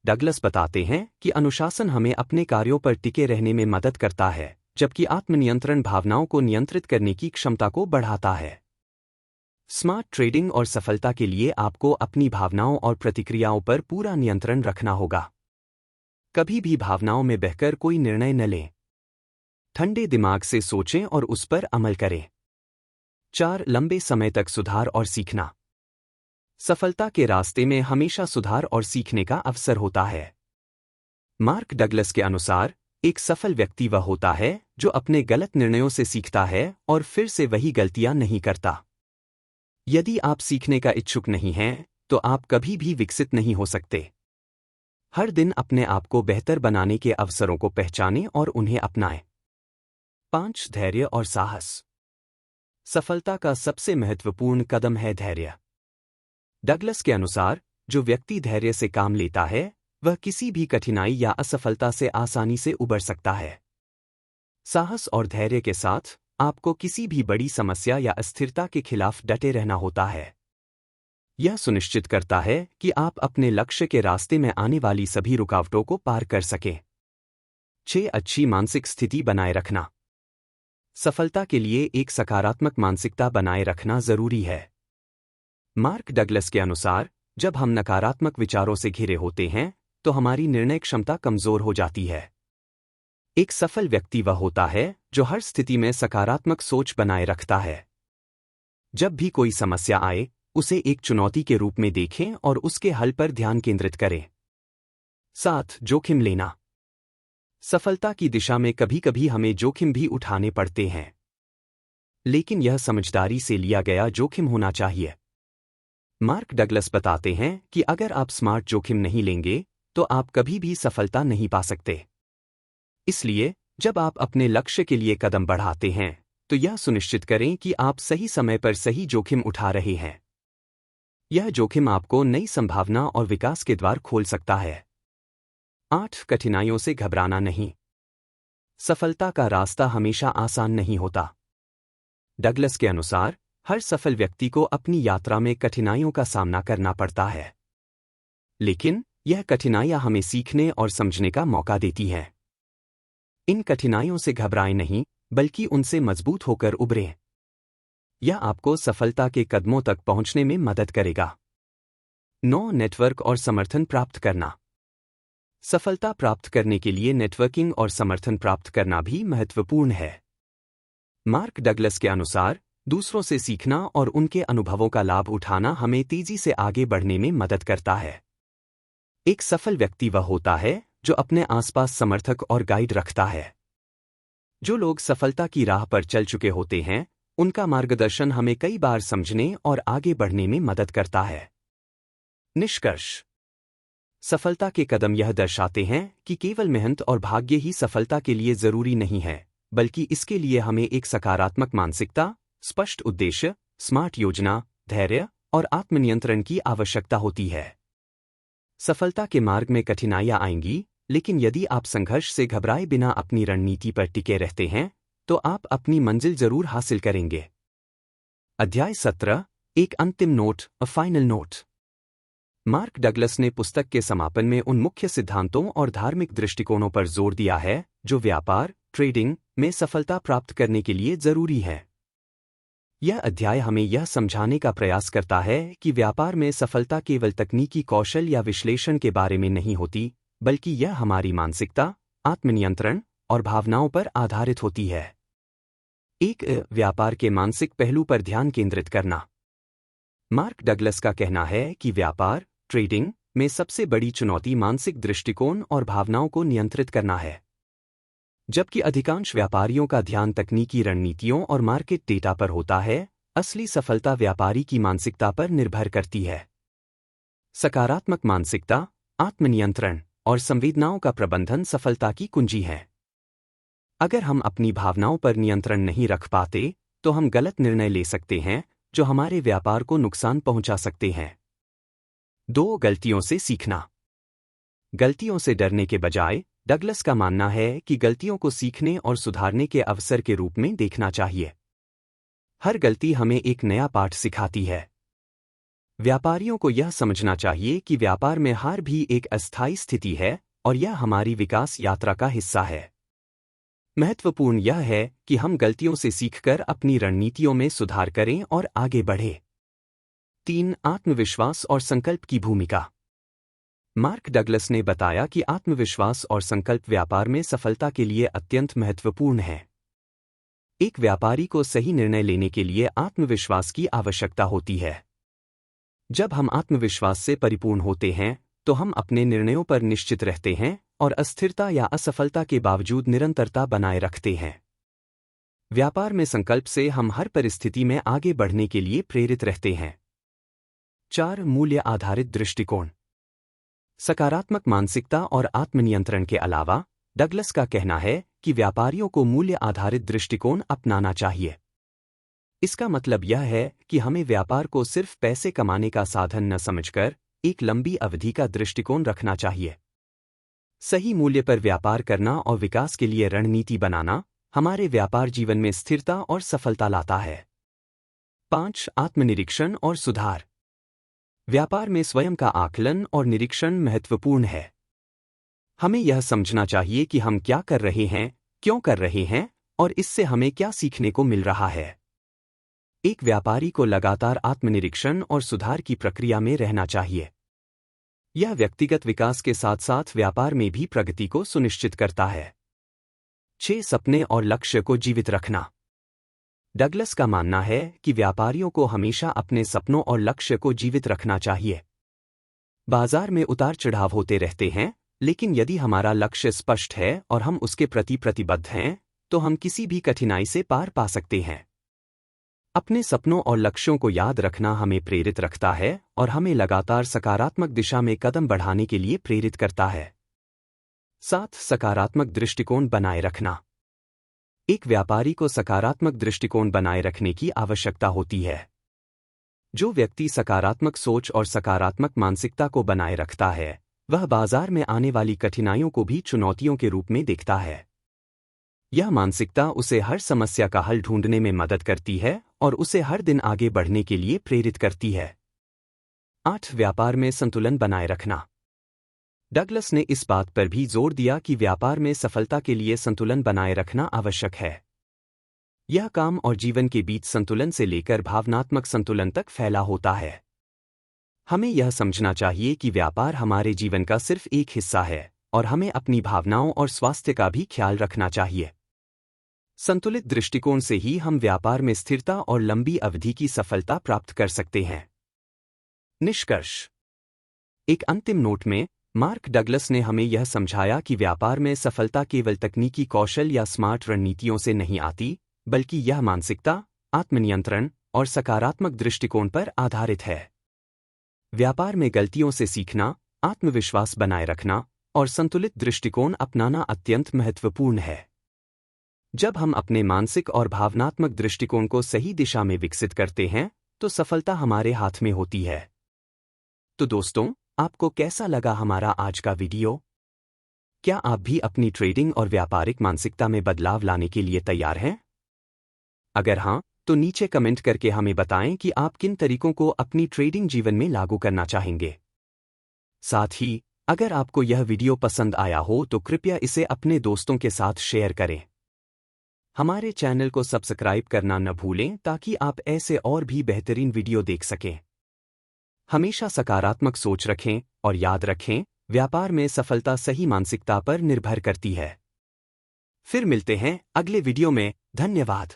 डगलस बताते हैं कि अनुशासन हमें अपने कार्यों पर टिके रहने में मदद करता है, जबकि आत्मनियंत्रण भावनाओं को नियंत्रित करने की क्षमता को बढ़ाता है। स्मार्ट ट्रेडिंग और सफलता के लिए आपको अपनी भावनाओं और प्रतिक्रियाओं पर पूरा नियंत्रण रखना होगा। कभी भी भावनाओं में बहकर कोई निर्णय न लें। ठंडे दिमाग से सोचें और उस पर अमल करें। 4. लंबे समय तक सुधार और सीखना। सफलता के रास्ते में हमेशा सुधार और सीखने का अवसर होता है। मार्क डगलस के अनुसार एक सफल व्यक्ति वह होता है जो अपने गलत निर्णयों से सीखता है और फिर से वही गलतियां नहीं करता। यदि आप सीखने का इच्छुक नहीं हैं, तो आप कभी भी विकसित नहीं हो सकते। हर दिन अपने आप को बेहतर बनाने के अवसरों को पहचानें और उन्हें अपनाएं। 5. धैर्य और साहस। सफलता का सबसे महत्वपूर्ण कदम है धैर्य। डगलस के अनुसार, जो व्यक्ति धैर्य से काम लेता है, वह किसी भी कठिनाई या असफलता से आसानी से उबर सकता है। साहस और धैर्य के साथ, आपको किसी भी बड़ी समस्या या अस्थिरता के खिलाफ डटे रहना होता है। यह सुनिश्चित करता है कि आप अपने लक्ष्य के रास्ते में आने वाली सभी रुकावटों को पार कर सकें। 6. अच्छी मानसिक स्थिति बनाए रखना। सफलता के लिए एक सकारात्मक मानसिकता बनाए रखना जरूरी है। मार्क डगलस के अनुसार, जब हम नकारात्मक विचारों से घिरे होते हैं, तो हमारी निर्णय क्षमता कमजोर हो जाती है। एक सफल व्यक्ति वह होता है जो हर स्थिति में सकारात्मक सोच बनाए रखता है। जब भी कोई समस्या आए, उसे एक चुनौती के रूप में देखें और उसके हल पर ध्यान केंद्रित करें। 7. जोखिम लेना। सफलता की दिशा में कभी कभी हमें जोखिम भी उठाने पड़ते हैं, लेकिन यह समझदारी से लिया गया जोखिम होना चाहिए। मार्क डगलस बताते हैं कि अगर आप स्मार्ट जोखिम नहीं लेंगे, तो आप कभी भी सफलता नहीं पा सकते। इसलिए, जब आप अपने लक्ष्य के लिए कदम बढ़ाते हैं, तो यह सुनिश्चित करें कि आप सही समय पर सही जोखिम उठा रहे हैं। यह जोखिम आपको नई संभावना और विकास के द्वार खोल सकता है। 8. कठिनाइयों से घबराना नहीं। सफलता का रास्ता हमेशा आसान नहीं होता। डगलस के अनुसार, हर सफल व्यक्ति को अपनी यात्रा में कठिनाइयों का सामना करना पड़ता है। लेकिन, यह कठिनाइयां हमें सीखने और समझने का मौका देती हैं। इन कठिनाइयों से घबराएं नहीं, बल्कि उनसे मजबूत होकर उभरें। यह आपको सफलता के कदमों तक पहुंचने में मदद करेगा। 9. नेटवर्क और समर्थन प्राप्त करना। सफलता प्राप्त करने के लिए नेटवर्किंग और समर्थन प्राप्त करना भी महत्वपूर्ण है। मार्क डगलस के अनुसार, दूसरों से सीखना और उनके अनुभवों का लाभ उठाना हमें तेजी से आगे बढ़ने में मदद करता है। एक सफल व्यक्ति वह होता है जो अपने आसपास समर्थक और गाइड रखता है। जो लोग सफलता की राह पर चल चुके होते हैं, उनका मार्गदर्शन हमें कई बार समझने और आगे बढ़ने में मदद करता है। निष्कर्ष। सफलता के कदम यह दर्शाते हैं कि केवल मेहनत और भाग्य ही सफलता के लिए जरूरी नहीं है, बल्कि इसके लिए हमें एक सकारात्मक मानसिकता, स्पष्ट उद्देश्य, स्मार्ट योजना, धैर्य और आत्मनियंत्रण की आवश्यकता होती है। सफलता के मार्ग में कठिनाइयां आएंगी, लेकिन यदि आप संघर्ष से घबराए बिना अपनी रणनीति पर टिके रहते हैं, तो आप अपनी मंजिल जरूर हासिल करेंगे। अध्याय 17। एक अंतिम note, a final note. Mark Douglas ने पुस्तक के समापन में उन मुख्य सिद्धांतों और धार्मिक दृष्टिकोणों पर जोर दिया है जो व्यापार, ट्रेडिंग में सफलता प्राप्त करने के लिए जरूरी है। यह अध्याय हमें यह समझाने का प्रयास करता है कि व्यापार में सफलता केवल तकनीकी कौशल या विश्लेषण के बारे में नहीं होती, बल्कि यह हमारी मानसिकता, आत्मनियंत्रण और भावनाओं पर आधारित होती है। एक व्यापार के मानसिक पहलू पर ध्यान केंद्रित करना। मार्क डगलस का कहना है कि व्यापार, ट्रेडिंग में सबसे बड़ी चुनौती मानसिक दृष्टिकोण और भावनाओं को नियंत्रित करना है। जबकि अधिकांश व्यापारियों का ध्यान तकनीकी रणनीतियों और मार्केट डेटा पर होता है, असली सफलता व्यापारी की मानसिकता पर निर्भर करती है। सकारात्मक मानसिकता, आत्मनियंत्रण और संवेदनाओं का प्रबंधन सफलता की कुंजी है। अगर हम अपनी भावनाओं पर नियंत्रण नहीं रख पाते, तो हम गलत निर्णय ले सकते हैं जो हमारे व्यापार को नुकसान पहुंचा सकते हैं। 2. गलतियों से सीखना। गलतियों से डरने के बजाय, डगलस का मानना है कि गलतियों को सीखने और सुधारने के अवसर के रूप में देखना चाहिए। हर गलती हमें एक नया पाठ सिखाती है। व्यापारियों को यह समझना चाहिए कि व्यापार में हार भी एक अस्थायी स्थिति है और यह हमारी विकास यात्रा का हिस्सा है। महत्वपूर्ण यह है कि हम गलतियों से सीखकर अपनी रणनीतियों में सुधार करें और आगे बढ़ें। 3. आत्मविश्वास और संकल्प की भूमिका। मार्क डगलस ने बताया कि आत्मविश्वास और संकल्प व्यापार में सफलता के लिए अत्यंत महत्वपूर्ण है। एक व्यापारी को सही निर्णय लेने के लिए आत्मविश्वास की आवश्यकता होती है। जब हम आत्मविश्वास से परिपूर्ण होते हैं, तो हम अपने निर्णयों पर निश्चित रहते हैं और अस्थिरता या असफलता के बावजूद निरंतरता बनाए रखते हैं। व्यापार में संकल्प से हम हर परिस्थिति में आगे बढ़ने के लिए प्रेरित रहते हैं। 4. मूल्य आधारित दृष्टिकोण। सकारात्मक मानसिकता और आत्मनियंत्रण के अलावा डगलस का कहना है कि व्यापारियों को मूल्य आधारित दृष्टिकोण अपनाना चाहिए। इसका मतलब यह है कि हमें व्यापार को सिर्फ पैसे कमाने का साधन न समझकर एक लंबी अवधि का दृष्टिकोण रखना चाहिए। सही मूल्य पर व्यापार करना और विकास के लिए रणनीति बनाना हमारे व्यापार जीवन में स्थिरता और सफलता लाता है। 5. आत्मनिरीक्षण और सुधार। व्यापार में स्वयं का आकलन और निरीक्षण महत्वपूर्ण है। हमें यह समझना चाहिए कि हम क्या कर रहे हैं, क्यों कर रहे हैं और इससे हमें क्या सीखने को मिल रहा है। एक व्यापारी को लगातार आत्मनिरीक्षण और सुधार की प्रक्रिया में रहना चाहिए। यह व्यक्तिगत विकास के साथ साथ व्यापार में भी प्रगति को सुनिश्चित करता है। 6. सपने और लक्ष्य को जीवित रखना। डगलस का मानना है कि व्यापारियों को हमेशा अपने सपनों और लक्ष्य को जीवित रखना चाहिए। बाजार में उतार चढ़ाव होते रहते हैं, लेकिन यदि हमारा लक्ष्य स्पष्ट है और हम उसके प्रति प्रतिबद्ध हैं, तो हम किसी भी कठिनाई से पार पा सकते हैं। अपने सपनों और लक्ष्यों को याद रखना हमें प्रेरित रखता है और हमें लगातार सकारात्मक दिशा में कदम बढ़ाने के लिए प्रेरित करता है। 7. सकारात्मक दृष्टिकोण बनाए रखना। एक व्यापारी को सकारात्मक दृष्टिकोण बनाए रखने की आवश्यकता होती है। जो व्यक्ति सकारात्मक सोच और सकारात्मक मानसिकता को बनाए रखता है, वह बाजार में आने वाली कठिनाइयों को भी चुनौतियों के रूप में देखता है। यह मानसिकता उसे हर समस्या का हल ढूंढने में मदद करती है और उसे हर दिन आगे बढ़ने के लिए प्रेरित करती है। 8. व्यापार में संतुलन बनाए रखना। डगलस ने इस बात पर भी जोर दिया कि व्यापार में सफलता के लिए संतुलन बनाए रखना आवश्यक है। यह काम और जीवन के बीच संतुलन से लेकर भावनात्मक संतुलन तक फैला होता है। हमें यह समझना चाहिए कि व्यापार हमारे जीवन का सिर्फ एक हिस्सा है और हमें अपनी भावनाओं और स्वास्थ्य का भी ख्याल रखना चाहिए। संतुलित दृष्टिकोण से ही हम व्यापार में स्थिरता और लंबी अवधि की सफलता प्राप्त कर सकते हैं। निष्कर्ष। एक अंतिम नोट में मार्क डगलस ने हमें यह समझाया कि व्यापार में सफलता केवल तकनीकी कौशल या स्मार्ट रणनीतियों से नहीं आती, बल्कि यह मानसिकता, आत्मनियंत्रण और सकारात्मक दृष्टिकोण पर आधारित है। व्यापार में गलतियों से सीखना, आत्मविश्वास बनाए रखना और संतुलित दृष्टिकोण अपनाना अत्यंत महत्वपूर्ण है। जब हम अपने मानसिक और भावनात्मक दृष्टिकोण को सही दिशा में विकसित करते हैं, तो सफलता हमारे हाथ में होती है। तो दोस्तों, आपको कैसा लगा हमारा आज का वीडियो? क्या आप भी अपनी ट्रेडिंग और व्यापारिक मानसिकता में बदलाव लाने के लिए तैयार हैं? अगर हाँ, तो नीचे कमेंट करके हमें बताएं कि आप किन तरीकों को अपनी ट्रेडिंग जीवन में लागू करना चाहेंगे। साथ ही, अगर आपको यह वीडियो पसंद आया हो तो कृपया इसे अपने दोस्तों के साथ शेयर करें। हमारे चैनल को सब्सक्राइब करना न भूलें ताकि आप ऐसे और भी बेहतरीन वीडियो देख सकें। हमेशा सकारात्मक सोच रखें और याद रखें, व्यापार में सफलता सही मानसिकता पर निर्भर करती है। फिर मिलते हैं अगले वीडियो में। धन्यवाद।